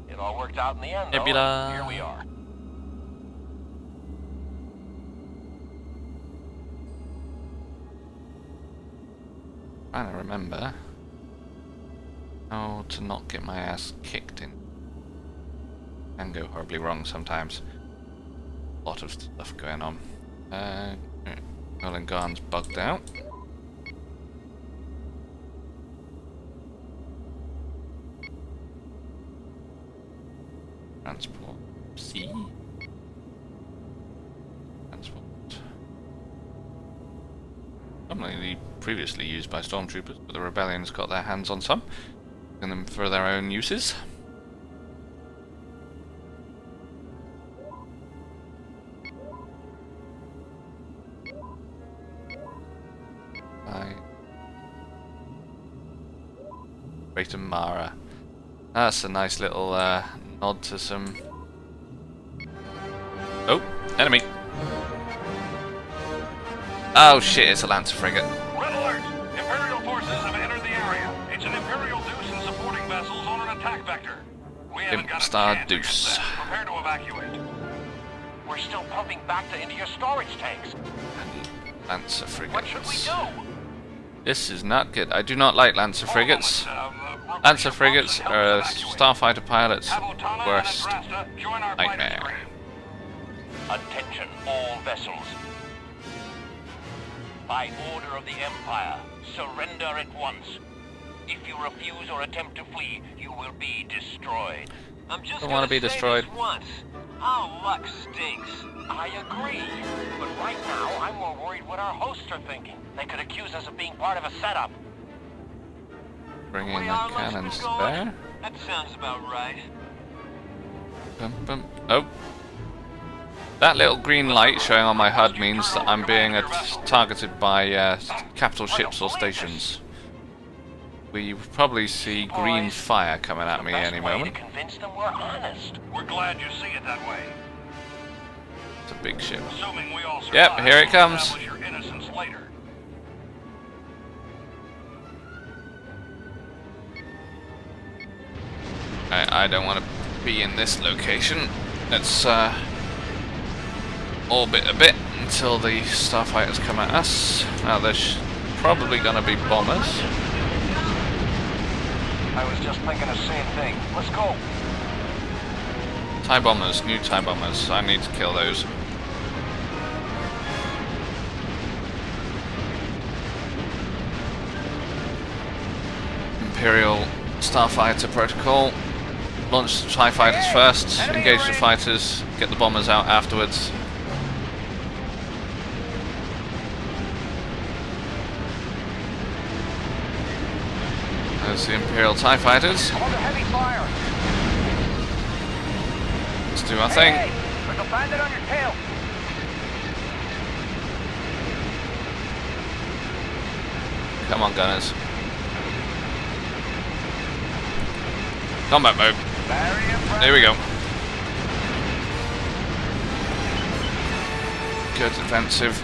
It all worked out in the end, though. Nebula. Here we are. Trying to remember how to not get my ass kicked in. Can go horribly wrong sometimes. A lot of stuff going on. Nolan Garn's bugged out. Transport C. Transport. Commonly previously used by stormtroopers, but the rebellion's got their hands on some, using them for their own uses. Greater Mara. That's a nice little nod to some... Oh, enemy! Oh shit, it's a Lancer frigate. Red alert! Imperial forces have entered the area. It's an Imperial Deuce and supporting vessels on an attack vector. We haven't got a Star chance Deuce. against them. Prepare to evacuate. We're still pumping Bacta into your storage tanks. Lancer frigates. What should we do? This is not good. I do not like Lancer frigates. Lancer frigates are starfighter pilots' worst nightmare. Attention, all vessels. By order of the Empire, surrender at once. If you refuse or attempt to flee, you will be destroyed. I'm just Don't want to be destroyed. Once. Our luck stinks. I agree. But right now, I'm more worried what our hosts are thinking. They could accuse us of being part of a setup. Bring in the cannons there. That sounds about right. Bum, bum. Oh. That little green light showing on my HUD means that I'm being targeted by capital ships or stations. We probably see green fire coming at me any moment. Convince them we're honest. We're glad you see it that way. It's a big ship. Assuming we all survive, Yep, here it comes. establish your innocence later. I don't want to be in this location. Let's orbit a bit until the starfighters come at us. Now there's probably going to be bombers. I was just thinking the same thing. Let's go. TIE bombers, new TIE bombers. I need to kill those. Imperial Starfighter Protocol. Launch the TIE fighters first, engage the fighters, get the bombers out afterwards. There's the Imperial TIE fighters. I'm under heavy fire. Let's do our thing. Hey, there's a bandit on your tail. Come on, gunners. Combat mode. There we go. Good defensive.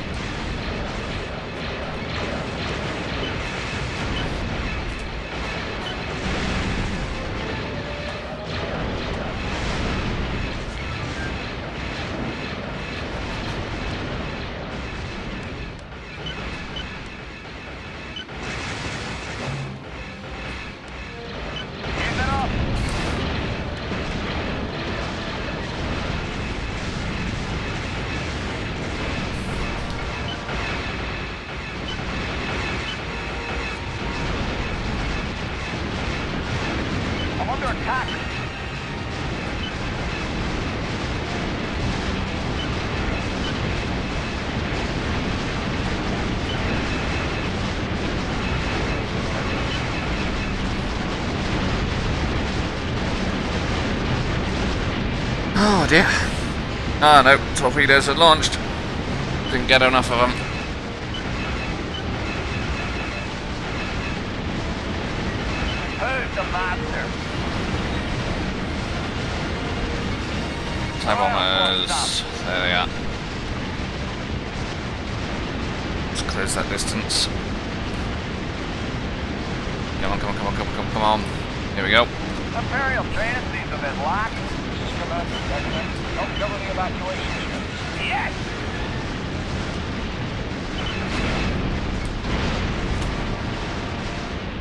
I'm under attack. Oh dear. Ah no, torpedoes are launched. Didn't get enough of them. Who's the master? TIE bombers. There they are. Let's close that distance. Come on, come on, come on, come on, come on, come on. Here we go. Imperial training seems a bit lax. This is Commander Declan. Help cover the evacuation ships. Yes!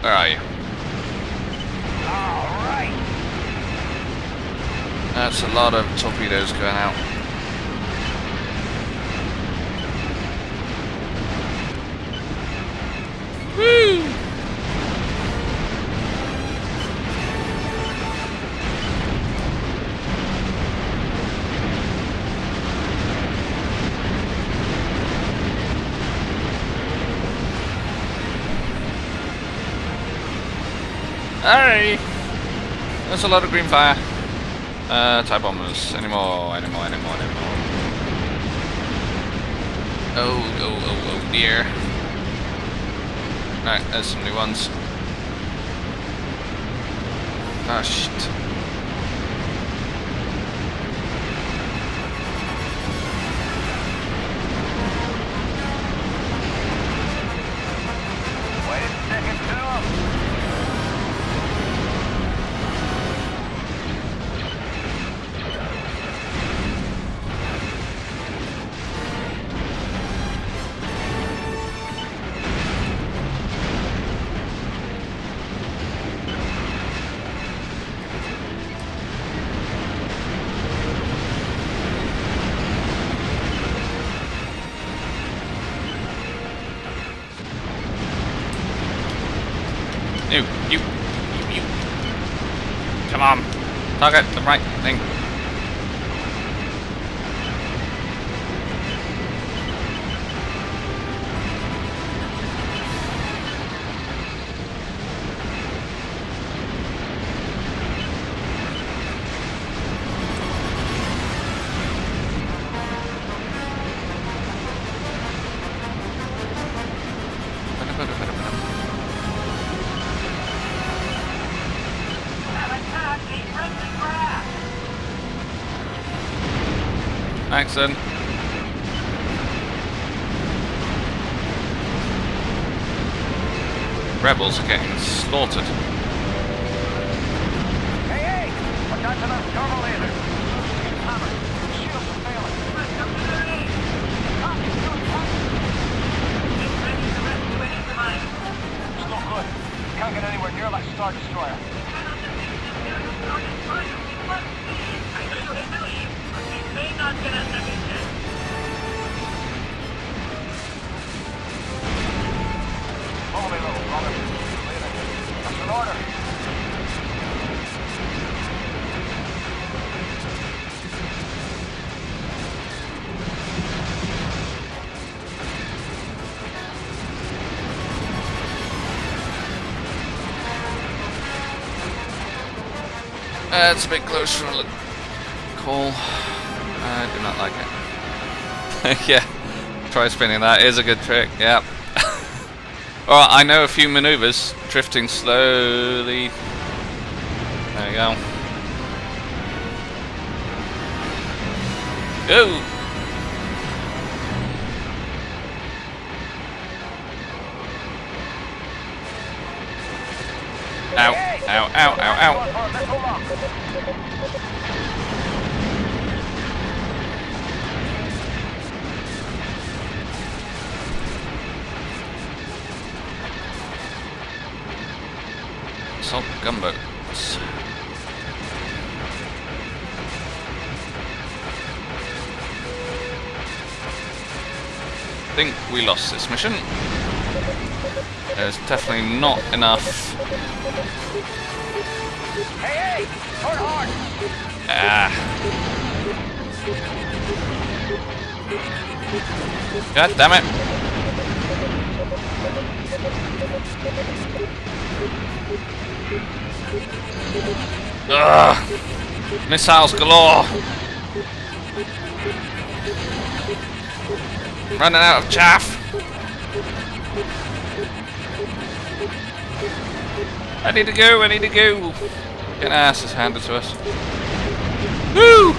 Where are you? All right. That's a lot of torpedoes going out. Woo! Alright! There's a lot of green fire. TIE bombers. Anymore. Oh dear. Right, there's some new ones. Ah, shit. Wait a second, to him. You. Come on. Target the right thing. Excellent. Rebels are getting slaughtered. Hey! Watch out for those turbo lasers. Hammer. Shields are failing. can't get anywhere near that Star Destroyer. May not get us a mission. Follow me, little brother. That's an order. It's a bit close for a call. I do not like it. Yeah, try spinning that is a good trick, yep. Alright, I know a few maneuvers. Drifting slowly. There you go. Go! Ow, ow, ow, ow, ow. Assault gunboats. I think we lost this mission. There's definitely not enough. Hey, turn hard! God damn it! Ugh! Missiles galore! Running out of chaff! I need to go, I need to go! Get our asses handed to us. Woo!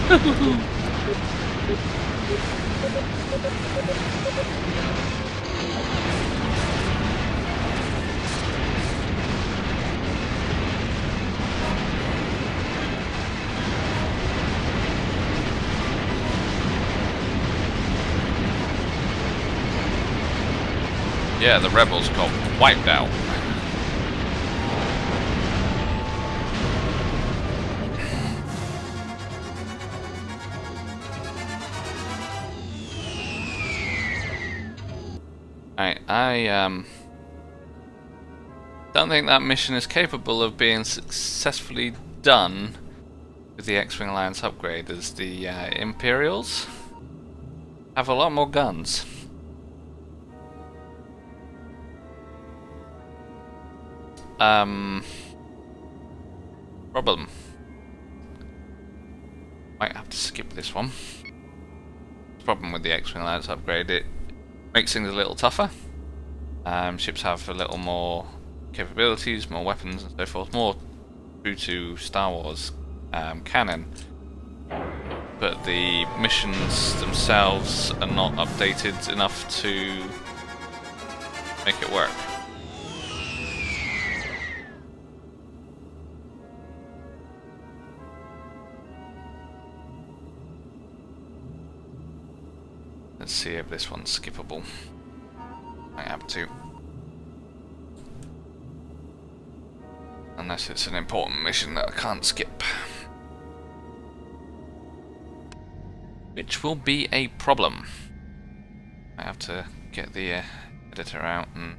Yeah, the rebels got wiped out. I don't think that mission is capable of being successfully done with the X-Wing Alliance upgrade, as the Imperials have a lot more guns. Problem. Might have to skip this one. Problem with the X-Wing Alliance upgrade, it makes things a little tougher. Ships have a little more capabilities, more weapons and so forth, more true to Star Wars canon. But the missions themselves are not updated enough to make it work. Let's see if this one's skippable. I have to. Unless it's an important mission that I can't skip. Which will be a problem. I have to get the editor out and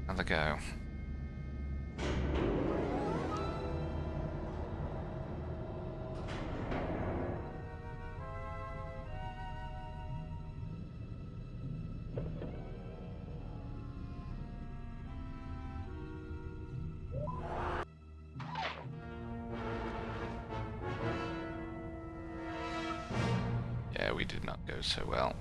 have a go. Yeah, we did not go so well.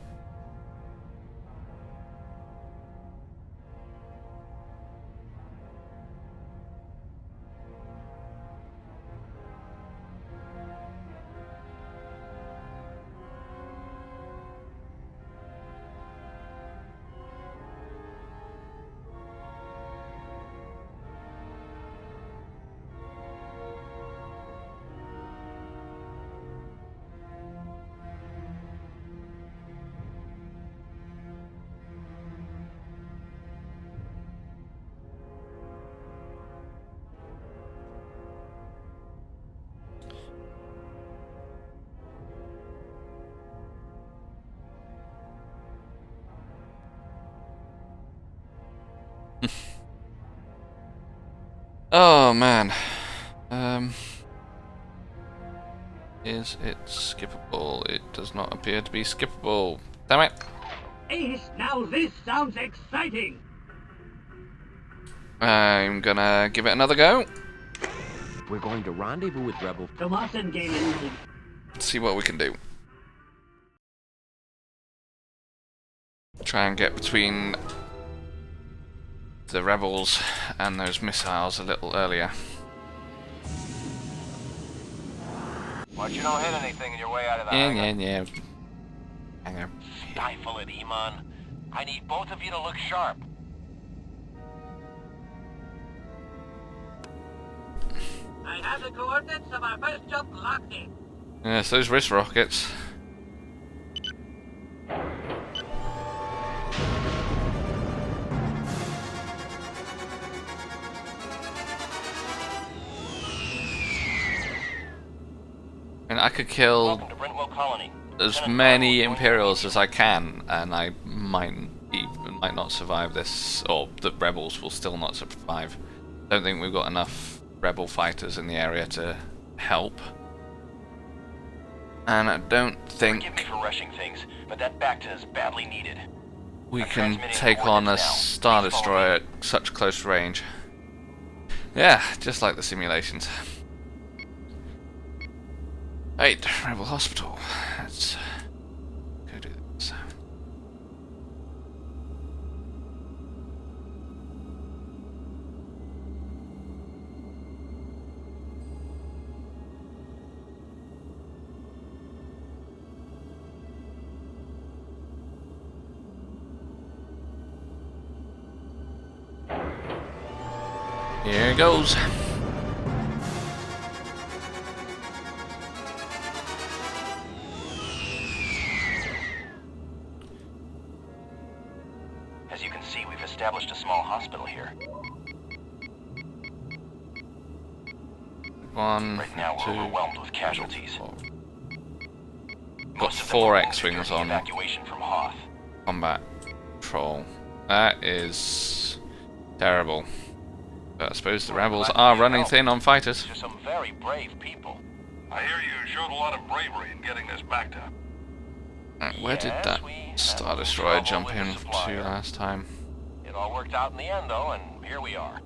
Oh man. Is it skippable? It does not appear to be skippable. Damn it. Ace, now this sounds exciting! I'm gonna give it another go. We're going to rendezvous with Rebel. Tomas and Galen will... See what we can do. Try and get between the rebels and those missiles a little earlier. Watch you don't hit anything in your way out of the Yeah. Hang on. Stifle it, Iman. I need both of you to look sharp. I have the coordinates of our first jump locked in. Yes, those wrist rockets. And I could kill Welcome to Brentwell Colony. as many Imperials as I can, and I might not survive this, or the rebels will still not survive. Don't think we've got enough rebel fighters in the area to help. And I don't think Forgive me for rushing things, but that Bacta is badly needed. we I'm can transmitting take on a coordinates now. Star Please follow Destroyer me. at such close range. Yeah, just like the simulations. Right, Rebel Hospital. Let's go do this. Here it goes. As you can see, we've established a small hospital here. One, Right now, we're two, overwhelmed with casualties. four. Got Most of them 4 were wounded X-Wings during the on evacuation from Hoth. combat patrol. That is terrible. But I suppose the rebels are running thin on fighters. These are some very brave people. I hear you showed a lot of bravery in getting this back to. Right, where did Yes, that we had Star a little Destroyer trouble jump with the in supplier. to last time? It all worked out in the end, though, and here we are.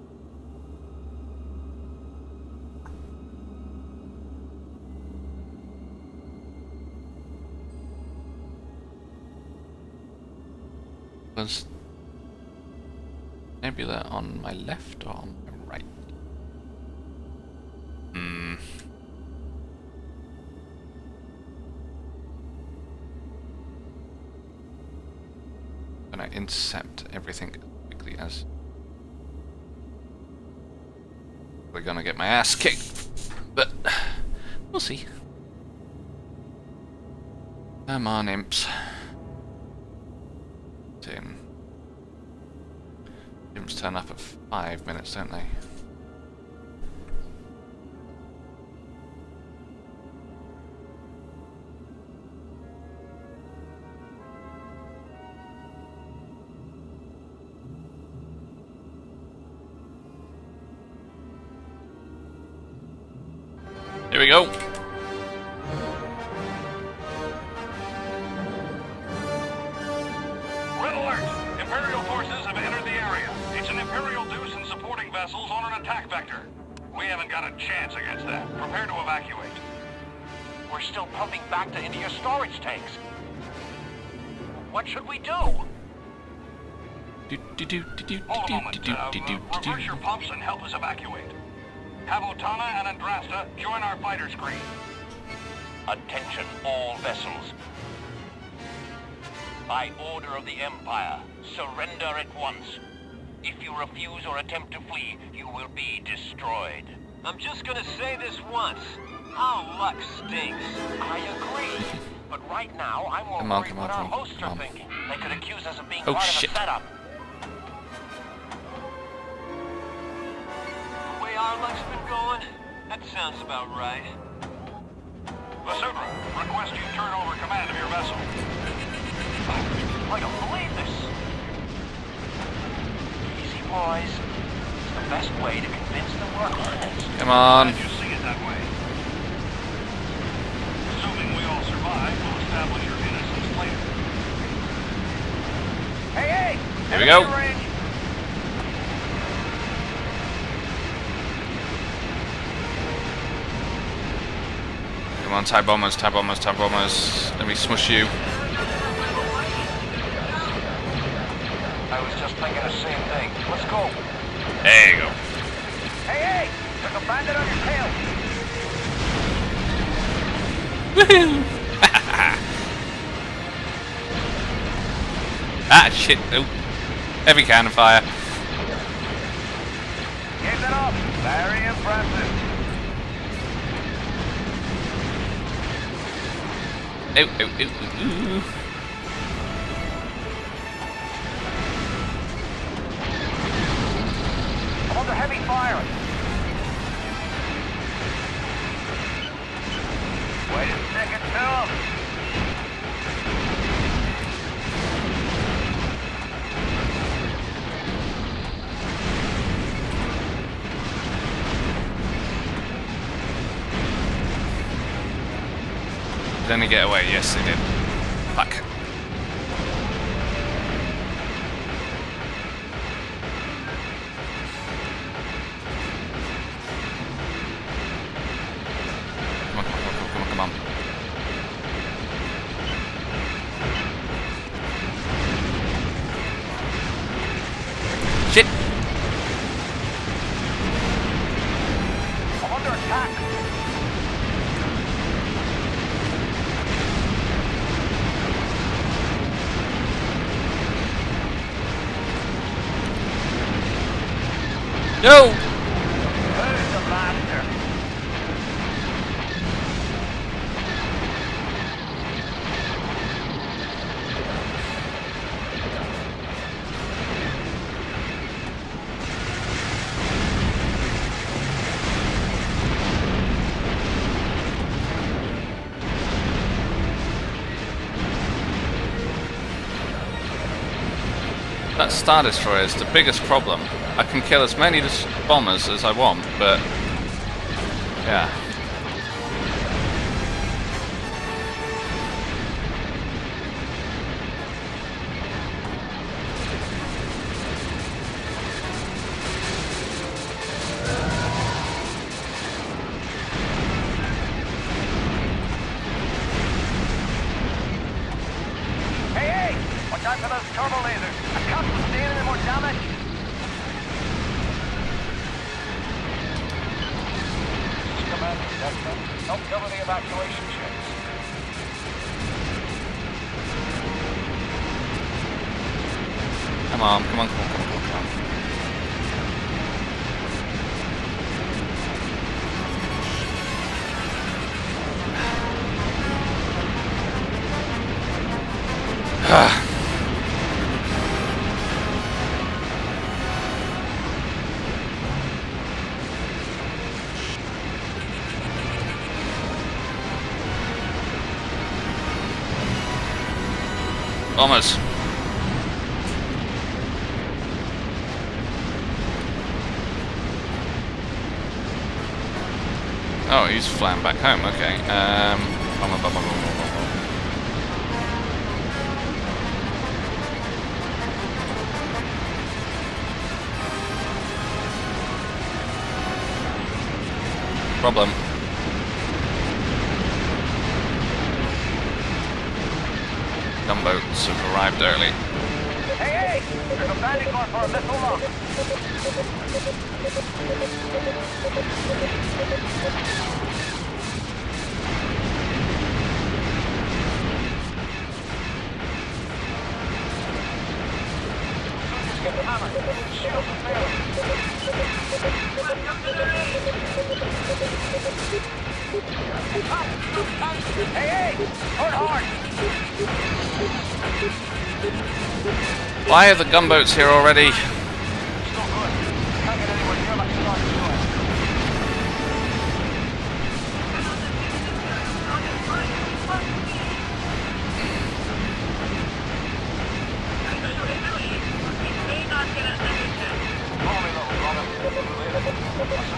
Was Nebula on my left or on my right? Hmm. When I intercept everything as quickly as we're gonna get my ass kicked, but we'll see. Come on, imps. Imps turn up at 5 minutes, don't they? Here we go. Red alert! Imperial forces have entered the area. It's an Imperial Deuce and supporting vessels on an attack vector. We haven't got a chance against that. Prepare to evacuate. We're still pumping Bacta into your storage tanks. What should we do? Hold a moment. Reverse your pumps and help us evacuate. Have Otana and Andrasta join our fighter screen. Attention, all vessels. By order of the Empire, surrender at once. If you refuse or attempt to flee, you will be destroyed. I'm just gonna say this once. Our luck stinks. I agree. But right now, I'm more Come on, worried come what on, our come on, hosts come are on. thinking. They could accuse us of being Oh, part shit. of a setup. The way our luck's been going, that sounds about right. Vasudra, request you turn over command of your vessel. I don't believe this. Easy, supplies. It's the best way to convince them we're homeless. Come on. Glad you see it that way. Assuming we all survive, we'll establish your innocence later. Hey! Here we go. Come on, TIE bombers, TIE bombers, TIE bombers. Let me smush you. I was just thinking the same thing. Let's go. There you go. Hey! There's a bandit on your tail. Woohoo! Ah, shit. Oh. Heavy cannon fire. Keep it up. Very impressive. Ooh. I'm under heavy fire. Wait a second, Phil. Did any get away? Yes, they did. Fuck. Come on. Shit! I'm under attack. No! Who's the master? That Star Destroyer is the biggest problem. I can kill as many bombers as I want, but yeah. Hey! Watch out for those turbo lasers. I can't sustain any more damage. This is Commander Desmond. Help cover the evacuation checks. Come on. Bombers. Oh, he's flying back home. Okay. Bomber. Problem. Gunboats have arrived early. Hey! There's a bandit going for a missile launch. Get the hammer. Shields are failing. Hey! Hard! Why are the gunboats here already? Still good. Can't get anywhere near that Star Destroyer.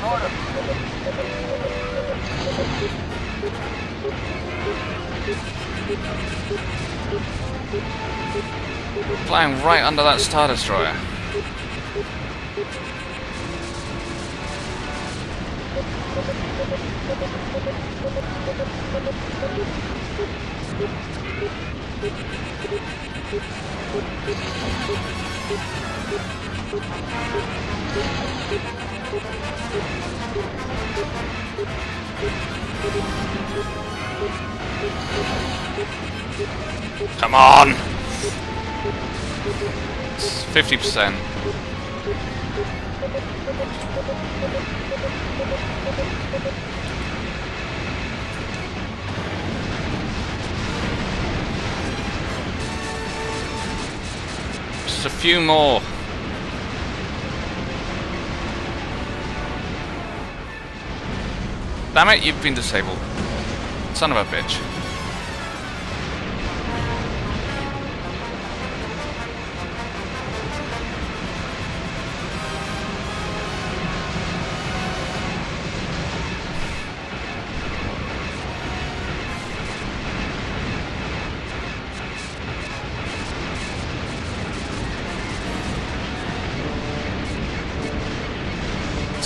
Sort of. Flying right under that Star Destroyer. Come on! It's 50%. Just a few more. Damn it, you've been disabled. Son of a bitch.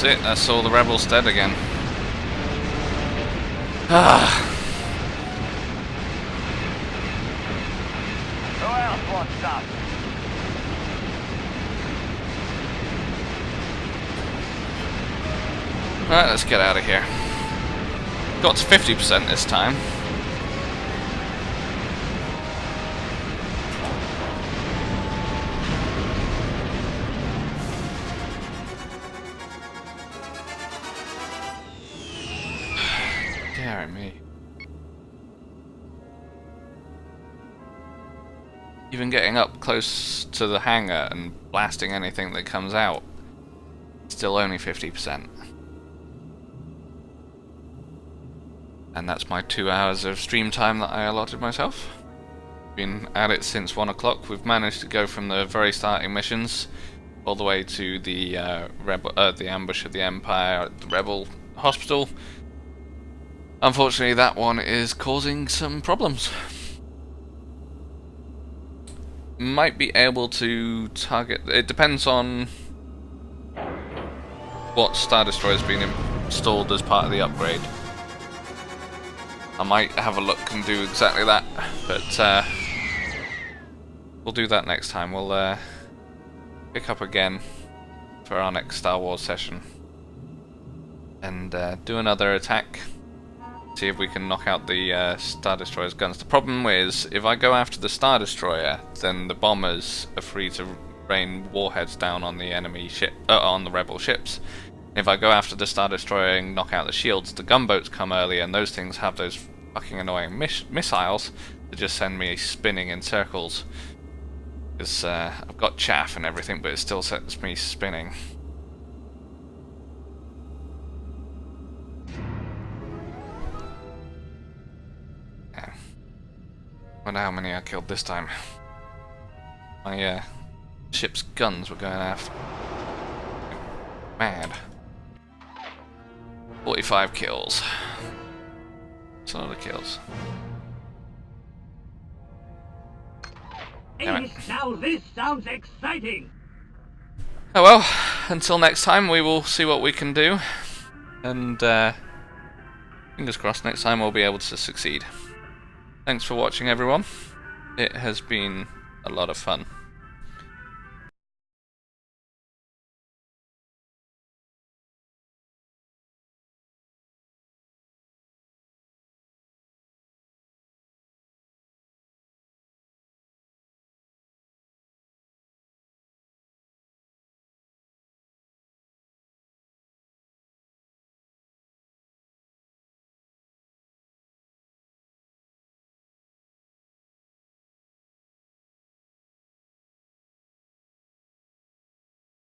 That's it, that's all the rebels dead again. Ah. Who else wants some? Right, let's get out of here. Got to 50% this time. Dear me. Even getting up close to the hangar and blasting anything that comes out, still only 50%. And that's my 2 hours of stream time that I allotted myself. Been at it since 1 o'clock. We've managed to go from the very starting missions all the way to the the ambush of the Empire at the Rebel Hospital. Unfortunately, that one is causing some problems. Might be able to target. It depends on what Star Destroyer has been installed as part of the upgrade. I might have a look and do exactly that, but we'll do that next time. We'll pick up again for our next Star Wars session and do another attack. See if we can knock out the Star Destroyer's guns. The problem is, if I go after the Star Destroyer, then the bombers are free to rain warheads down on the enemy ship, on the rebel ships. If I go after the Star Destroyer and knock out the shields, the gunboats come early, and those things have those fucking annoying missiles that just send me spinning in circles. Because I've got chaff and everything, but it still sets me spinning. Yeah. Wonder how many I killed this time. My ship's guns were going after. Mad. 45 kills. That's a lot of kills. Damn it. Ace, now this sounds exciting! Oh well, until next time we will see what we can do. And fingers crossed next time we'll be able to succeed. Thanks for watching everyone. It has been a lot of fun.